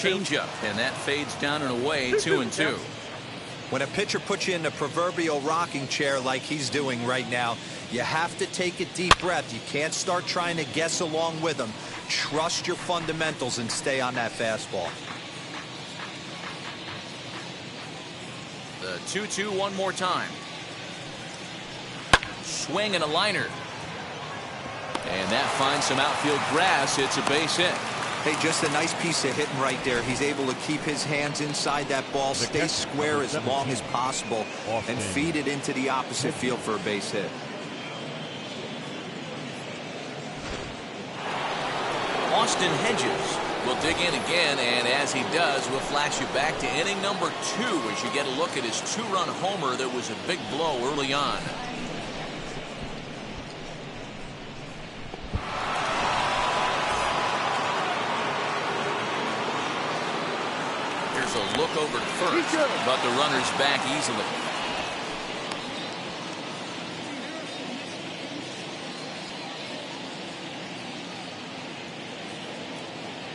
Changeup, and that fades down and away. 2-2. When a pitcher puts you in the proverbial rocking chair like he's doing right now, you have to take a deep breath. You can't start trying to guess along with him. Trust your fundamentals and stay on that fastball. The 2-2 one more time. Swing and a liner. And that finds some outfield grass. It's a base hit. Hey, just a nice piece of hitting right there. He's able to keep his hands inside that ball, stay square as long as possible, and feed it into the opposite field for a base hit. Austin Hedges will dig in again, and as he does, we'll flash you back to inning number 2 as you get a look at his 2-run homer that was a big blow early on. Here's a look over to first, but the runner's back easily.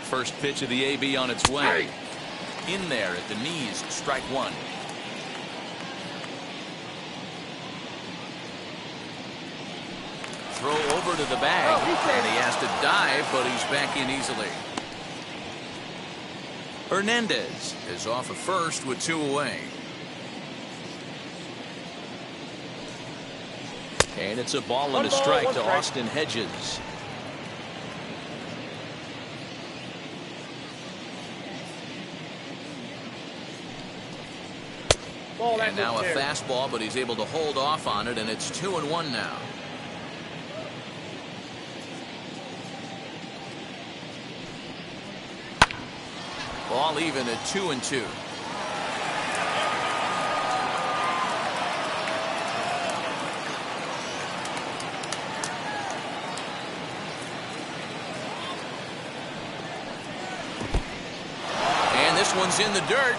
First pitch of the AB on its way. In there at the knees, strike 1. Throw over to the bag, and he has to dive, but he's back in easily. Hernandez is off of first with 2 away. And it's a ball and a strike to Austin Hedges. And now a fastball, but he's able to hold off on it, and it's 2-1 now. Ball even at 2-2. And this one's in the dirt.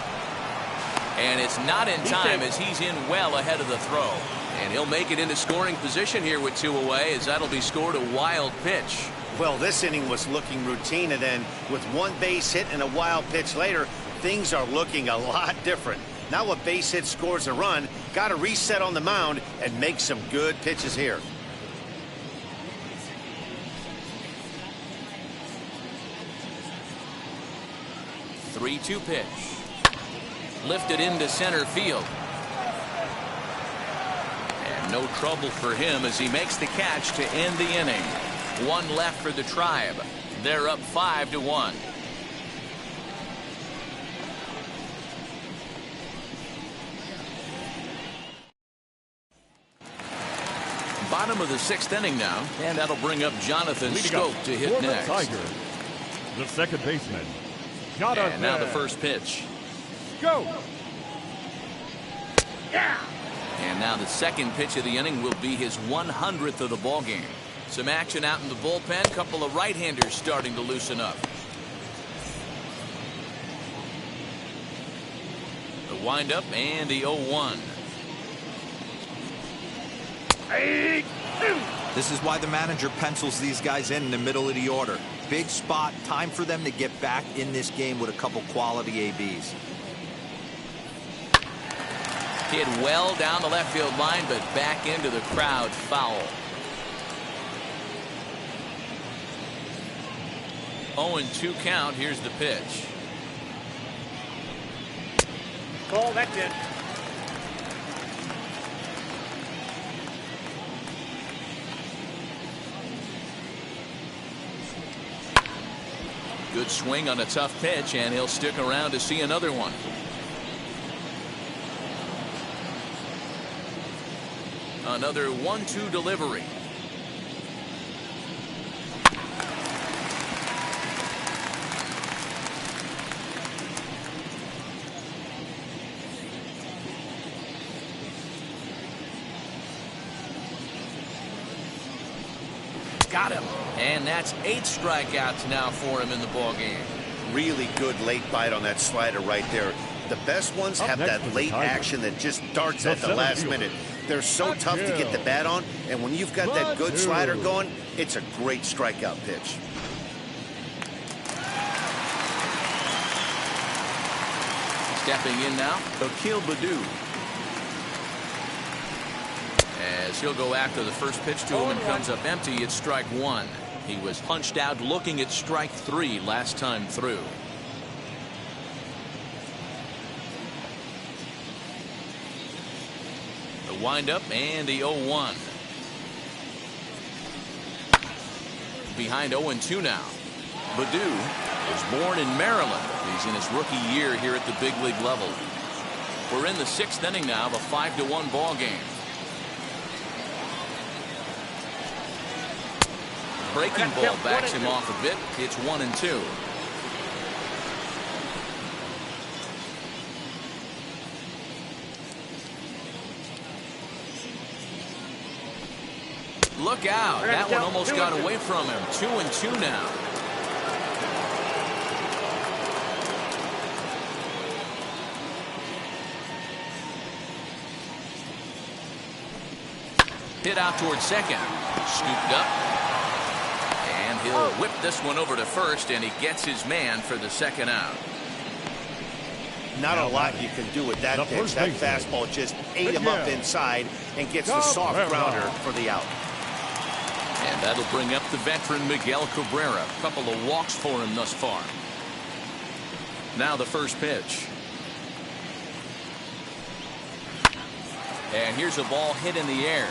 And it's not in time as he's in well ahead of the throw. And he'll make it into scoring position here with 2 away, as that'll be scored a wild pitch. Well, this inning was looking routine, and then with 1 base hit and a wild pitch later, things are looking a lot different. Now a base hit scores a run, got to reset on the mound and make some good pitches here. The 3-2 pitch. Lifted into center field. And no trouble for him as he makes the catch to end the inning. 1 left for the Tribe. They're up 5-1. Bottom of the 6th inning now, and that'll bring up Jonathan Scope to hit next. Tiger, the second baseman. Jonathan. And now the first pitch. Go. Yeah. And now the second pitch of the inning will be his 100th of the ball game. Some action out in the bullpen. Couple of right-handers starting to loosen up. The windup and the 0-1. This is why the manager pencils these guys in the middle of the order. Big spot. Time for them to get back in this game with a couple quality ABs. Hit well down the left field line, but back into the crowd, foul. 0-2 count. Here's the pitch. Call, that's it. Good swing on a tough pitch, and he'll stick around to see another one. Another 1-2 delivery. Got him. And that's 8 strikeouts now for him in the ballgame. Really good late bite on that slider right there. The best ones have that late action that just darts at the last minute. They're so tough to get the bat on, and when you've got that good slider going, it's a great strikeout pitch. Stepping in now, Akil Baddoo. As he'll go after the first pitch to him and comes up empty, it's strike 1. He was punched out looking at strike 3 last time through. The windup and the 0-1. behind 0-2 now. Baddoo was born in Maryland. He's in his rookie year here at the big league level. We're in the 6th inning now of a 5-1 ball game. Breaking ball backs him off a bit. It's 1-2. Look out. That one almost got away from him. 2-2 now. Hit out towards second. Scooped up. And he'll whip this one over to first, and he gets his man for the second out. Not a lot you can do with that pitch. That fastball just ate him up inside and gets the soft grounder for the out. And that'll bring up the veteran Miguel Cabrera. A couple of walks for him thus far. Now the first pitch. And here's a ball hit in the air.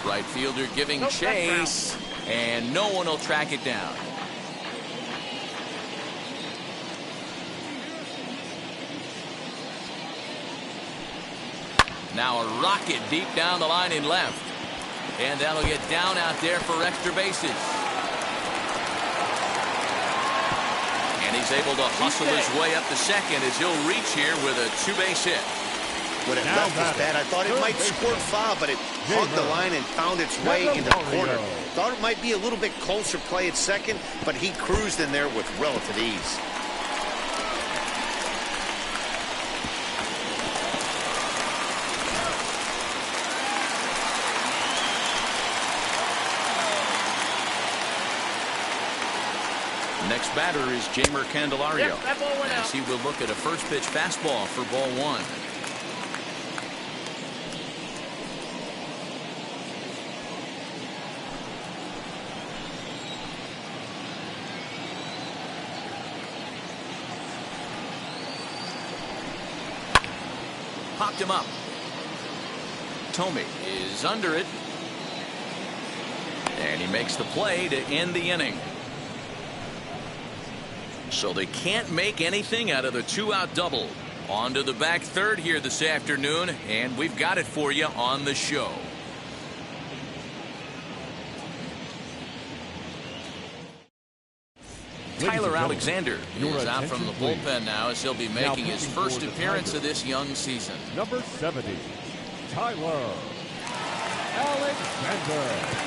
Right fielder giving chase. And no one will track it down. Now a rocket deep down the line in left. And that'll get down out there for extra bases. And he's able to hustle his way up to second as he'll reach here with a 2-base hit. When it left his bat, I thought it might squirt foul, but it hugged the line and found its way into the corner. Thought it might be a little bit closer play at second, but he cruised in there with relative ease. Next batter is Jeimer Candelario, as he will look at a first pitch fastball for ball one. Popped him up. Tomei is under it. And he makes the play to end the inning. So they can't make anything out of the 2-out double. On to the back third here this afternoon, and we've got it for you on the show. Tyler Alexander is out from the bullpen now, as he'll be making his first appearance of this young season. Number 70, Tyler Alexander.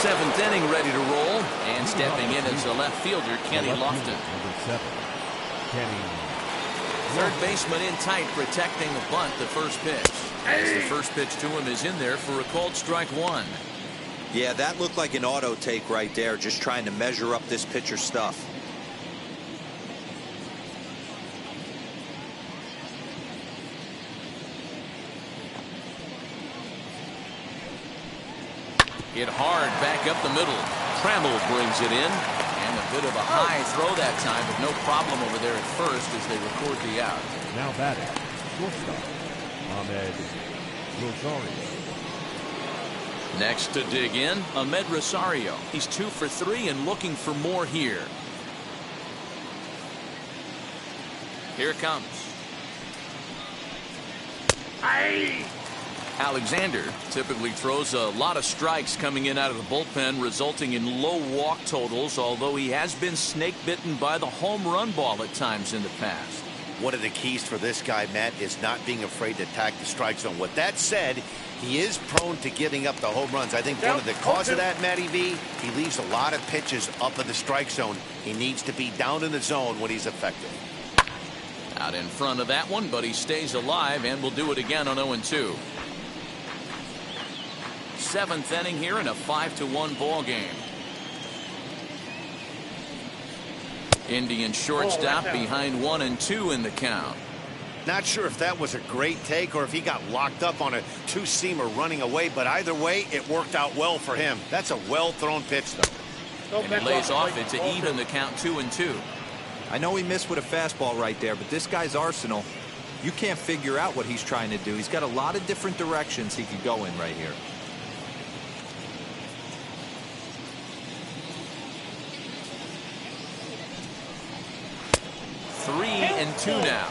7th inning ready to roll, and stepping in is the left fielder Kenny Lofton. Number 7, Kenny. Third baseman in tight, protecting the bunt, the first pitch. As the first pitch to him is in there for a called strike one. Yeah, that looked like an auto take right there, just trying to measure up this pitcher's stuff. Hit hard back up the middle. Trammell brings it in, and a bit of a high throw that time, but no problem over there at first as they record the out. Now batting, shortstop, Ahmed Rosario. Next to dig in, Ahmed Rosario. He's 2 for 3 and looking for more here. Here it comes. Alexander typically throws a lot of strikes coming in out of the bullpen, resulting in low walk totals, although he has been snake bitten by the home run ball at times in the past. One of the keys for this guy, Matt, is not being afraid to attack the strike zone. With that said, he is prone to giving up the home runs. I think one of the cause of that, Matty V, he leaves a lot of pitches up in the strike zone. He needs to be down in the zone when he's effective. Out in front of that one, but he stays alive and will do it again on 0-2. 7th inning here in a 5-1 ball game. Indian shortstop behind 1-2 in the count. Not sure if that was a great take or if he got locked up on a two-seamer running away, but either way, it worked out well for him. That's a well-thrown pitch, though. And he lays off it to even the count 2-2. I know he missed with a fastball right there, but this guy's arsenal, you can't figure out what he's trying to do. He's got a lot of different directions he could go in right here. 3-2 now.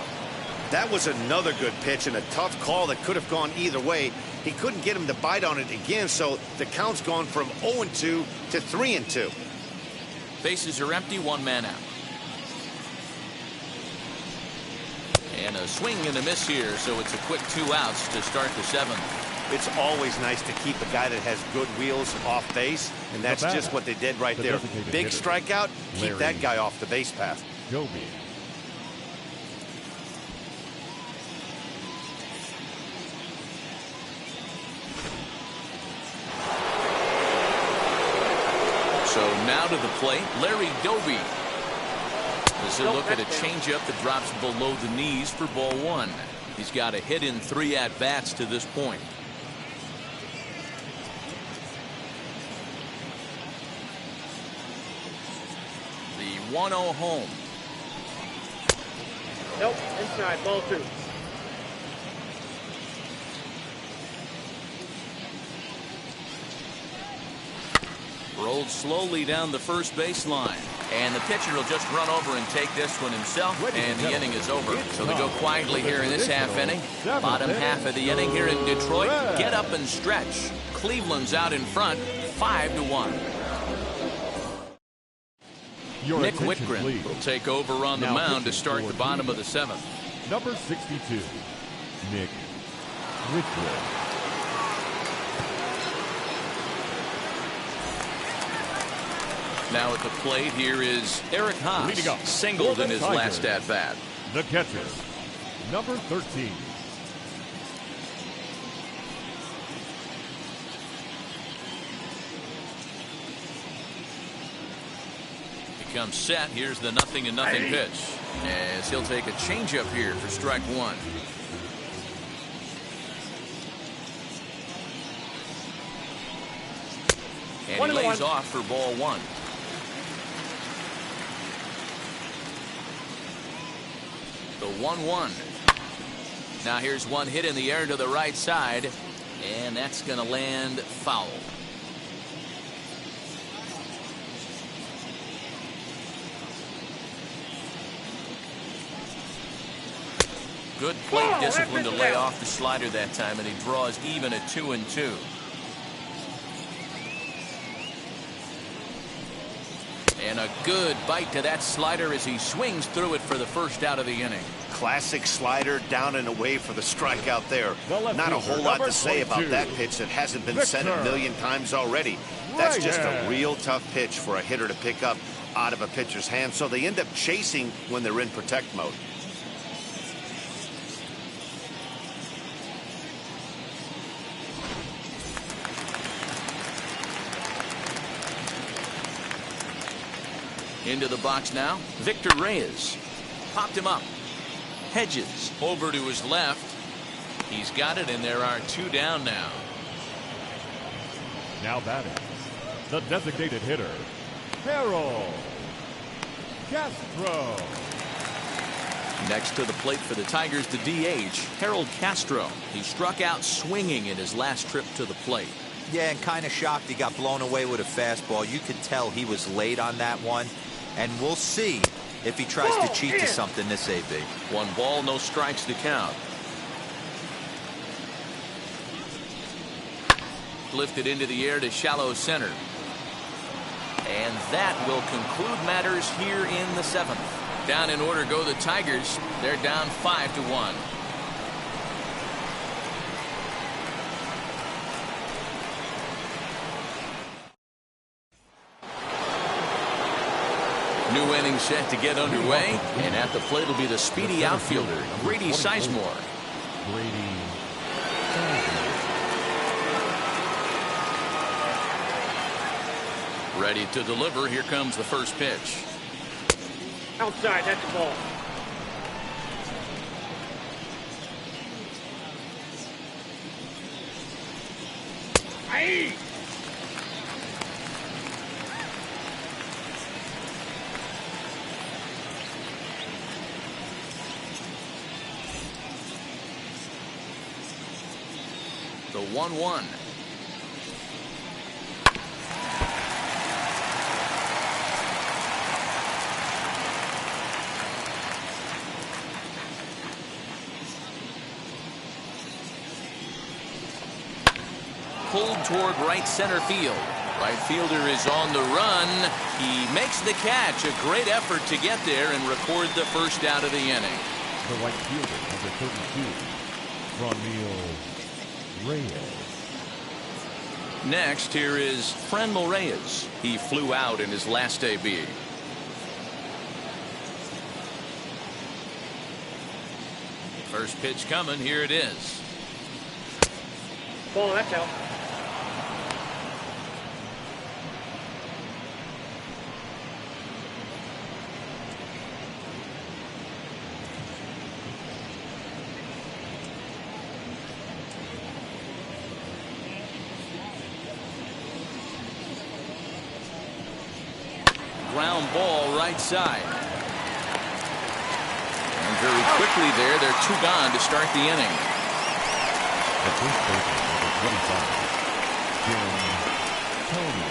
That was another good pitch and a tough call that could have gone either way. He couldn't get him to bite on it again, so the count's gone from 0-2 to 3-2. Bases are empty, one man out. And a swing and a miss here, so it's a quick 2 outs to start the 7th. It's always nice to keep a guy that has good wheels off base, and that's just what they did right there. Big strikeout, keep that guy off the base path. Joby. So now to the plate, Larry Doby. As they look at a changeup that drops below the knees for ball 1. He's got a hit in 3 at-bats to this point. The 1-0 home. Nope, inside, ball 2. Rolled slowly down the first baseline. And the pitcher will just run over and take this one himself, and the inning is over. So they go quietly here in this half inning. Bottom half of the inning here in Detroit. Get up and stretch. Cleveland's out in front, 5-1. Nick Whitgren will take over on the mound to start the bottom of the 7th. Number 62, Nick Whitgren. Now at the plate, here is Eric Haas, singled in his last at-bat. The catcher, number 13. He comes set. Here's the 0-0 pitch. As he'll take a changeup here for strike 1. And he lays off for ball 1. The 1-1. Now here's one hit in the air to the right side, and that's going to land foul. Good plate discipline to lay off the slider that time, and he draws even at 2-2. And a good bite to that slider as he swings through it for the first out of the inning. Classic slider, down and away for the strikeout there. Not a whole lot to say about that pitch that hasn't been said a million times already. That's just a real tough pitch for a hitter to pick up out of a pitcher's hand, so they end up chasing when they're in protect mode. Into the box now, Victor Reyes. Popped him up. Hedges over to his left. He's got it, and there are 2 down now. Now batting, the designated hitter, Harold Castro. Next to the plate for the Tigers, the DH, Harold Castro. He struck out swinging in his last trip to the plate. Yeah, and kind of shocked he got blown away with a fastball. You could tell he was late on that one. And we'll see if he tries to cheat to something this AB. 1 ball, no strikes to count. Lifted into the air to shallow center. And that will conclude matters here in the 7th. Down in order go the Tigers. They're down 5-1. New inning set to get underway, and at the plate will be the speedy outfielder, Grady Sizemore. Ready to deliver. Here comes the first pitch. Outside, that's the ball. Aye. The 1-1. pulled toward right center field. Right fielder is on the run. He makes the catch. A great effort to get there and record the first out of the inning. The right fielder, number 32, Franmil Reyes. Next, here is Franmil Reyes. He flew out in his last AB. First pitch coming. Here it is. Ball, that's out. Ground ball right side. And very quickly there, they're 2 gone to start the inning. The first baseman, number 25, Jim Tony.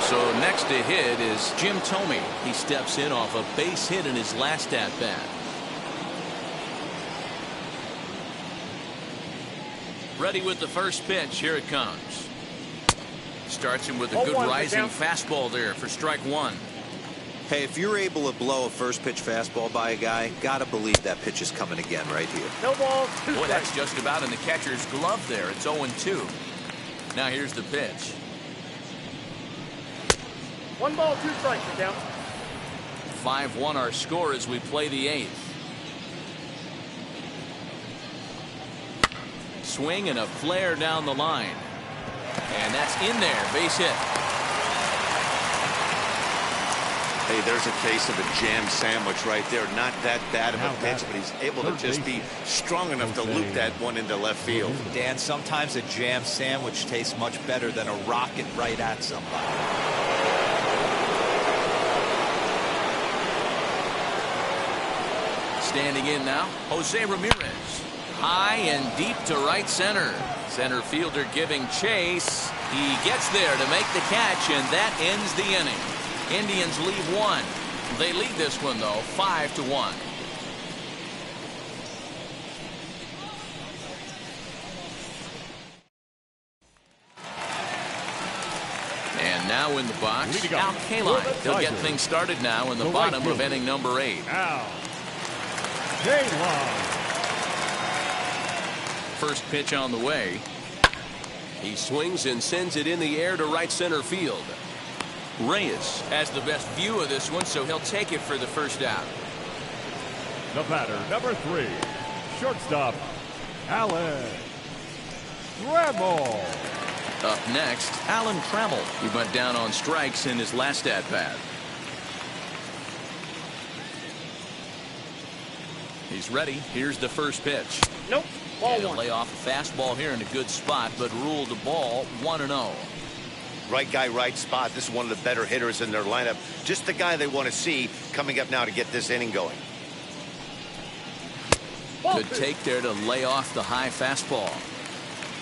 So next to hit is Jim Thome. He steps in off a base hit in his last at-bat. Ready with the first pitch. Here it comes. Starts him with a good rising fastball there for strike 1. Hey, if you're able to blow a first pitch fastball by a guy, gotta believe that pitch is coming again right here. No ball, 2 Boy, strikes. that's just about in the catcher's glove there. It's 0-2. Now here's the pitch. 1 ball, 2 strikes. You're down. 5-1 our score as we play the 8th. Swing and a flare down the line. And that's in there. Base hit. Hey, there's a case of a jam sandwich right there. Not that bad of a pitch, but he's able to just be strong enough to loop that one into left field. Dan, sometimes a jam sandwich tastes much better than a rocket right at somebody. Standing in now, Jose Ramirez. High and deep to right center. Center fielder giving chase. He gets there to make the catch, and that ends the inning. Indians lead 1. They lead this one, though, 5-1. And now in the box, Al Kaline. He'll get things started now in the bottom of inning number 8. Al Kaline. First pitch on the way. He swings and sends it in the air to right center field. Reyes has the best view of this one, so he'll take it for the first out. The batter, number 3, shortstop, Alan Trammell. Up next, Alan Trammell. He went down on strikes in his last at-bat. He's ready. Here's the first pitch. Nope. Ball And 1. lay off a fastball here in a good spot, but ruled the ball 1-0. Right guy, right spot. This is one of the better hitters in their lineup. Just the guy they want to see coming up now to get this inning going. Good take there to lay off the high fastball.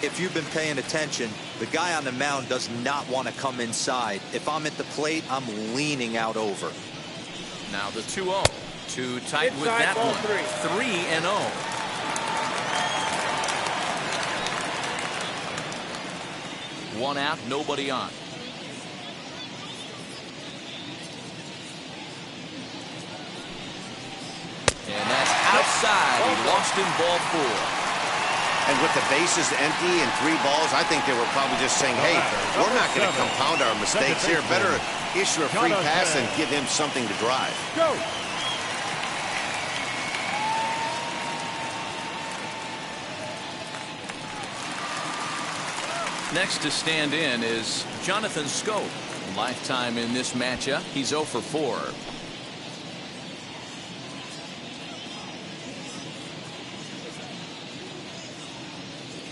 If you've been paying attention, the guy on the mound does not want to come inside. If I'm at the plate, I'm leaning out over. Now the 2-0. Too tight with Inside, that ball one. 3-0. One out, nobody on. And that's outside. He lost in ball 4. And with the bases empty and 3 balls, I think they were probably just saying, hey, we're not going to compound our mistakes here. Better issue a free pass and give him something to drive. Go. Next to stand in is Jonathan Scope. Lifetime in this matchup. He's 0 for 4.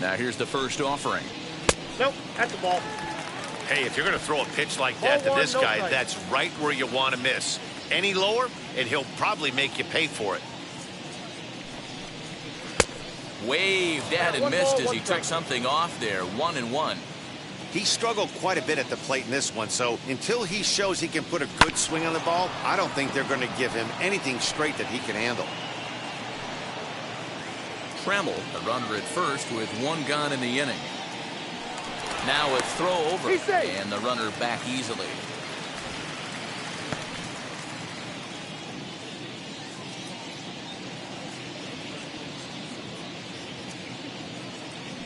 Now here's the first offering. Nope. That's the ball. Hey, if you're going to throw a pitch like that to this guy, that's right where you want to miss. Any lower, and he'll probably make you pay for it. Waved at and missed as he took something off there. 1-1. He struggled quite a bit at the plate in this one, so until he shows he can put a good swing on the ball, I don't think they're going to give him anything straight that he can handle. Trammell, a runner at first with 1 gone in the inning. Now a throw over, and the runner back easily.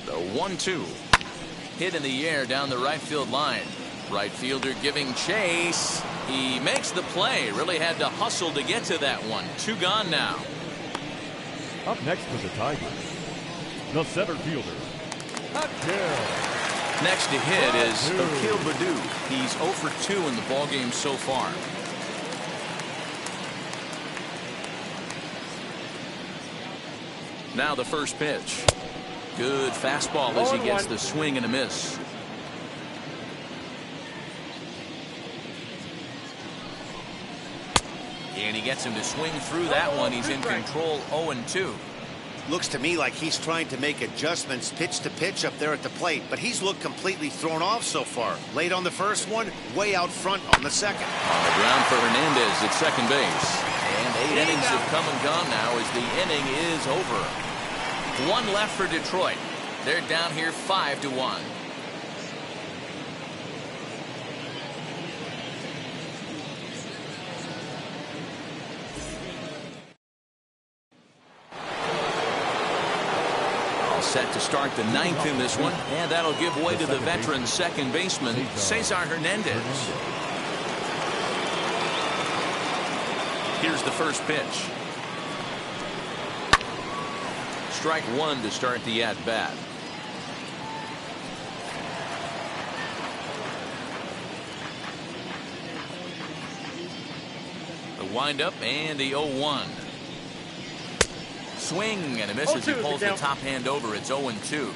The 1-2. Hit in the air down the right field line. Right fielder giving chase. He makes the play. Really had to hustle to get to that one. 2 gone now. Up next for the Tigers, the center fielder, Akil. Next to hit is Akil Baddoo. He's 0 for 2 in the ballgame so far. Now the first pitch. Good fastball as he gets the swing and a miss. And he gets him to swing through that one. He's in control. 0-2. Looks to me like he's trying to make adjustments pitch to pitch up there at the plate, but he's looked completely thrown off so far. Late on the first one, way out front on the second. On the ground for Hernandez at second base. And 8 innings have come and gone now as the inning is over. 1 left for Detroit. They're down here 5-1. Set to start the 9th in this one, and that'll give way to the veteran second baseman Cesar Hernandez. Here's the first pitch. Strike 1 to start the at-bat. The windup and the 0-1. Swing and a miss as he pulls the top hand over. It's 0-2.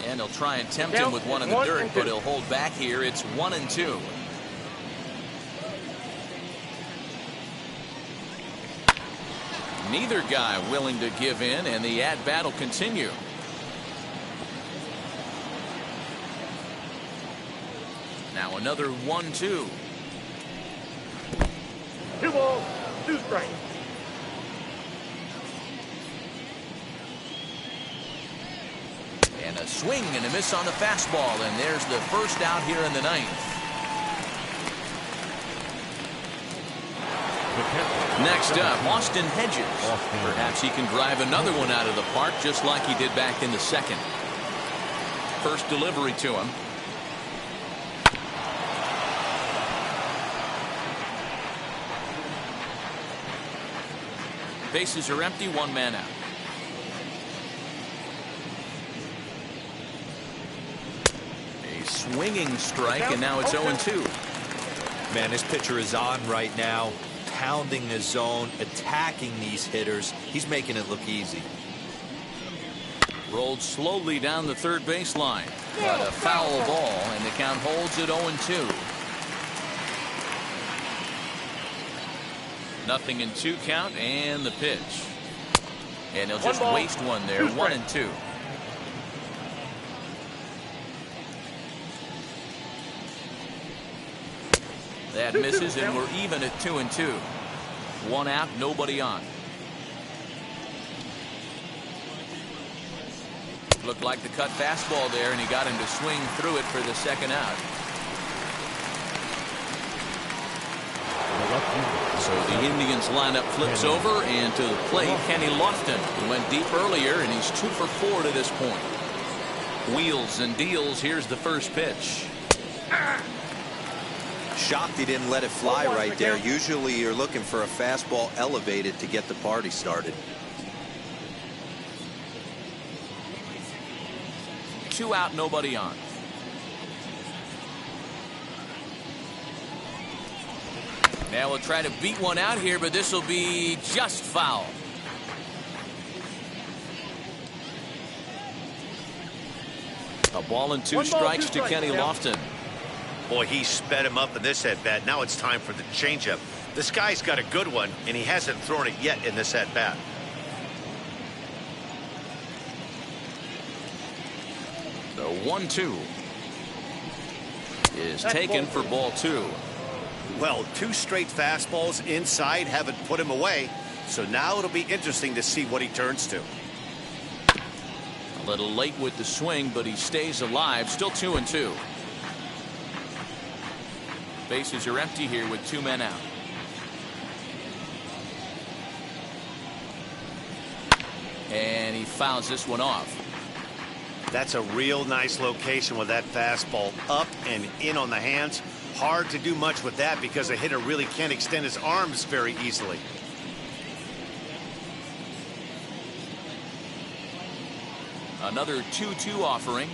And he'll try and tempt him with one in the dirt, but he'll hold back here. It's 1-2. Neither guy willing to give in, and the at-bat will continue. Now another 1-2. 2 balls, 2 strikes. And a swing and a miss on the fastball, and there's the first out here in the 9th. Next up, Austin Hedges. Perhaps he can drive another one out of the park just like he did back in the 2nd. First delivery to him. Bases are empty, 1 man out. A swinging strike, and now it's 0-2. Man, this pitcher is on right now, pounding the zone, attacking these hitters. He's making it look easy. Rolled slowly down the third baseline, but a foul ball, and the count holds at 0-2. Nothing in 2 count, and the pitch. And he'll just waste one there. 1-2. That misses, and we're even at 2-2. 1 out, nobody on. Looked like the cut fastball there, and he got him to swing through it for the 2nd out. So the Indians lineup flips over, and to the plate, Kenny Lofton, who went deep earlier, and he's 2 for 4 to this point. Wheels and deals. Here's the first pitch. Shocked he didn't let it fly right there. Usually you're looking for a fastball elevated to get the party started. 2 out, nobody on. Now we'll try to beat one out here, but this will be just foul. A ball and 2 strikes to Kenny Lofton. Boy, he sped him up in this at-bat. Now it's time for the changeup. This guy's got a good one, and he hasn't thrown it yet in this at-bat. The 1-2 is taken for ball 2. Well, 2 straight fastballs inside haven't put him away. So now it'll be interesting to see what he turns to. A little late with the swing, but he stays alive. Still 2-2. Bases are empty here with 2 men out. And he fouls this one off. That's a real nice location with that fastball up and in on the hands. Hard to do much with that because a hitter really can't extend his arms very easily. Another 2-2 offering.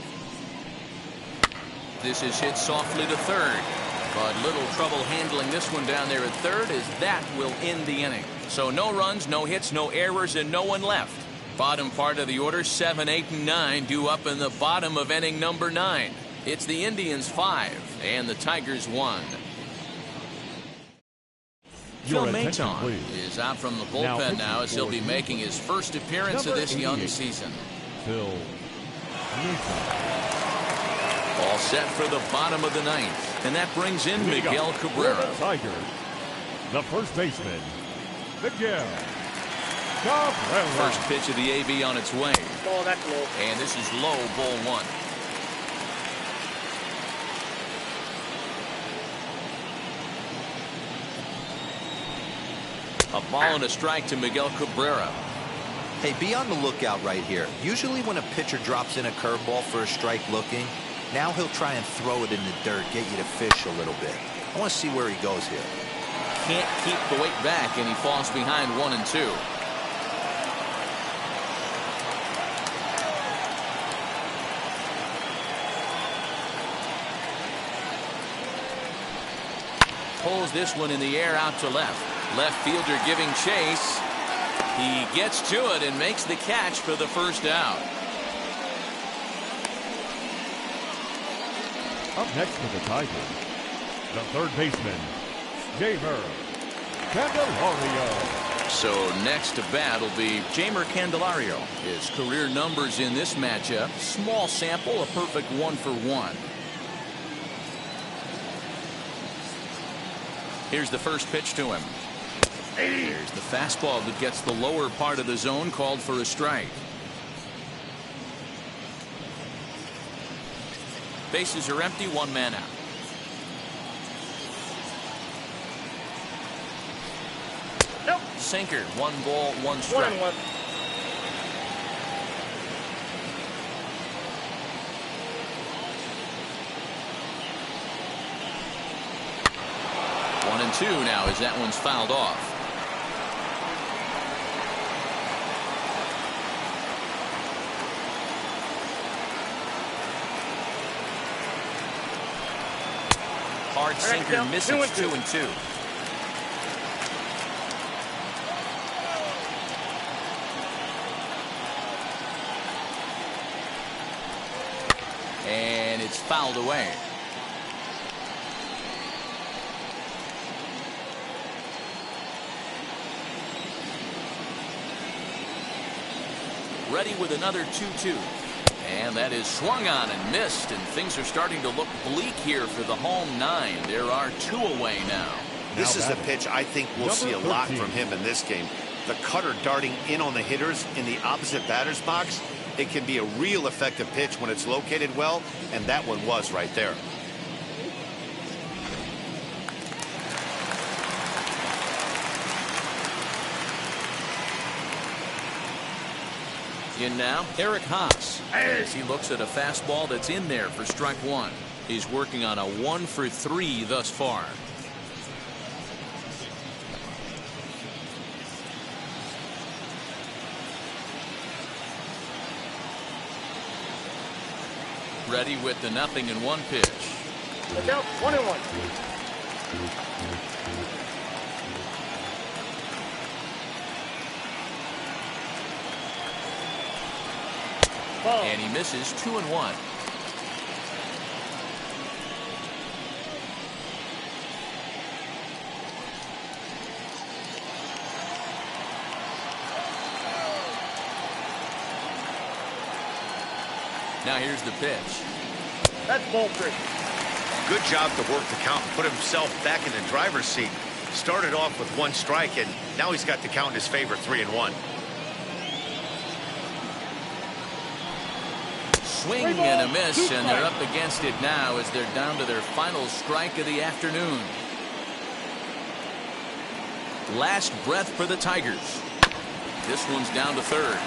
This is hit softly to third, but little trouble handling this one down there at third, as that will end the inning. So no runs, no hits, no errors, and no one left. Bottom part of the order, 7, 8, and 9 due up in the bottom of inning number 9. It's the Indians 5 and the Tigers 1. Phil Maton is out from the bullpen now as he'll be making his first appearance of this young season. Phil Maton. All set for the bottom of the 9th, and that brings in Miguel Cabrera. Tigers, the first baseman, Miguel Cabrera. First pitch of the AB on its way. Oh, that's low. And this is low, ball 1. A ball and a strike to Miguel Cabrera. Hey, be on the lookout right here. Usually when a pitcher drops in a curveball for a strike looking, now he'll try and throw it in the dirt, get you to fish a little bit. I want to see where he goes here. Can't keep the weight back, and he falls behind 1-2. Pulls this one in the air out to left. Left fielder giving chase. He gets to it and makes the catch for the first out. Up next for the Tigers, the third baseman, Jeimer Candelario. So next to bat will be Jeimer Candelario. His career numbers in this matchup, small sample, a perfect 1 for 1. Here's the first pitch to him. Here's the fastball that gets the lower part of the zone, called for a strike. Bases are empty, 1 man out. Nope. Sinker, 1 ball, 1 strike. 1-1. One and 2 now as that one's fouled off. Hard sinker misses. 2-2. And it's fouled away. Ready with another 2-2. And that is swung on and missed, and things are starting to look bleak here for the home 9. There are 2 away now. This is the pitch I think we'll see a lot from him in this game. The cutter darting in on the hitters in the opposite batter's box. It can be a real effective pitch when it's located well, and that one was right there. In now, Eric Haas, as he looks at a fastball that's in there for strike 1. He's working on a 1 for 3 thus far. Ready with the 0-1 pitch. Look out, 1-1. And he misses. 2-1. Now here's the pitch. That's ball 3. Good job to work the count and put himself back in the driver's seat. Started off with 1 strike, and now he's got the count in his favor, 3-1. Swing and a miss, and they're up against it now as they're down to their final strike of the afternoon. Last breath for the Tigers. This one's down to third.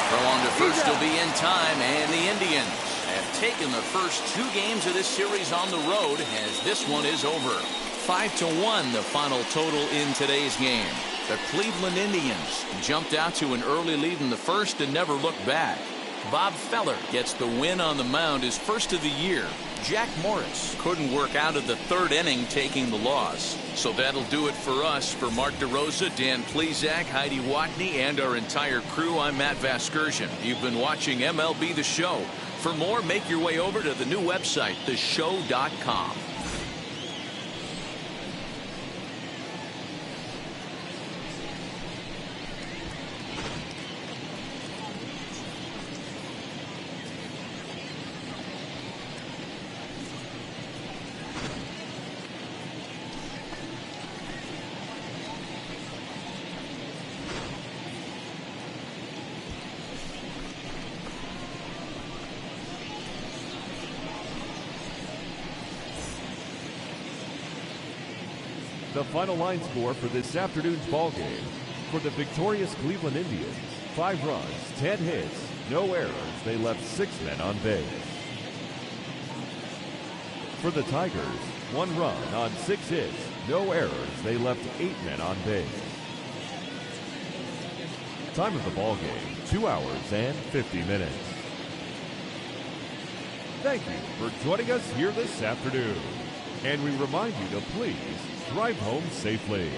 Throw on to first will be in time, and the Indians have taken the first 2 games of this series on the road as this one is over. 5-1 the final total in today's game. The Cleveland Indians jumped out to an early lead in the first and never looked back. Bob Feller gets the win on the mound, his first of the year. Jack Morris couldn't work out of the 3rd inning, taking the loss. So that'll do it for us. For Mark DeRosa, Dan Plesac, Heidi Watney, and our entire crew, I'm Matt Vasgersian. You've been watching MLB The Show. For more, make your way over to the new website, theshow.com. The final line score for this afternoon's ball game. For the victorious Cleveland Indians, 5 runs, 10 hits, no errors. They left 6 men on base. For the Tigers, 1 run on 6 hits, no errors. They left 8 men on base. Time of the ball game, 2 hours and 50 minutes. Thank you for joining us here this afternoon. And we remind you to please drive home safely.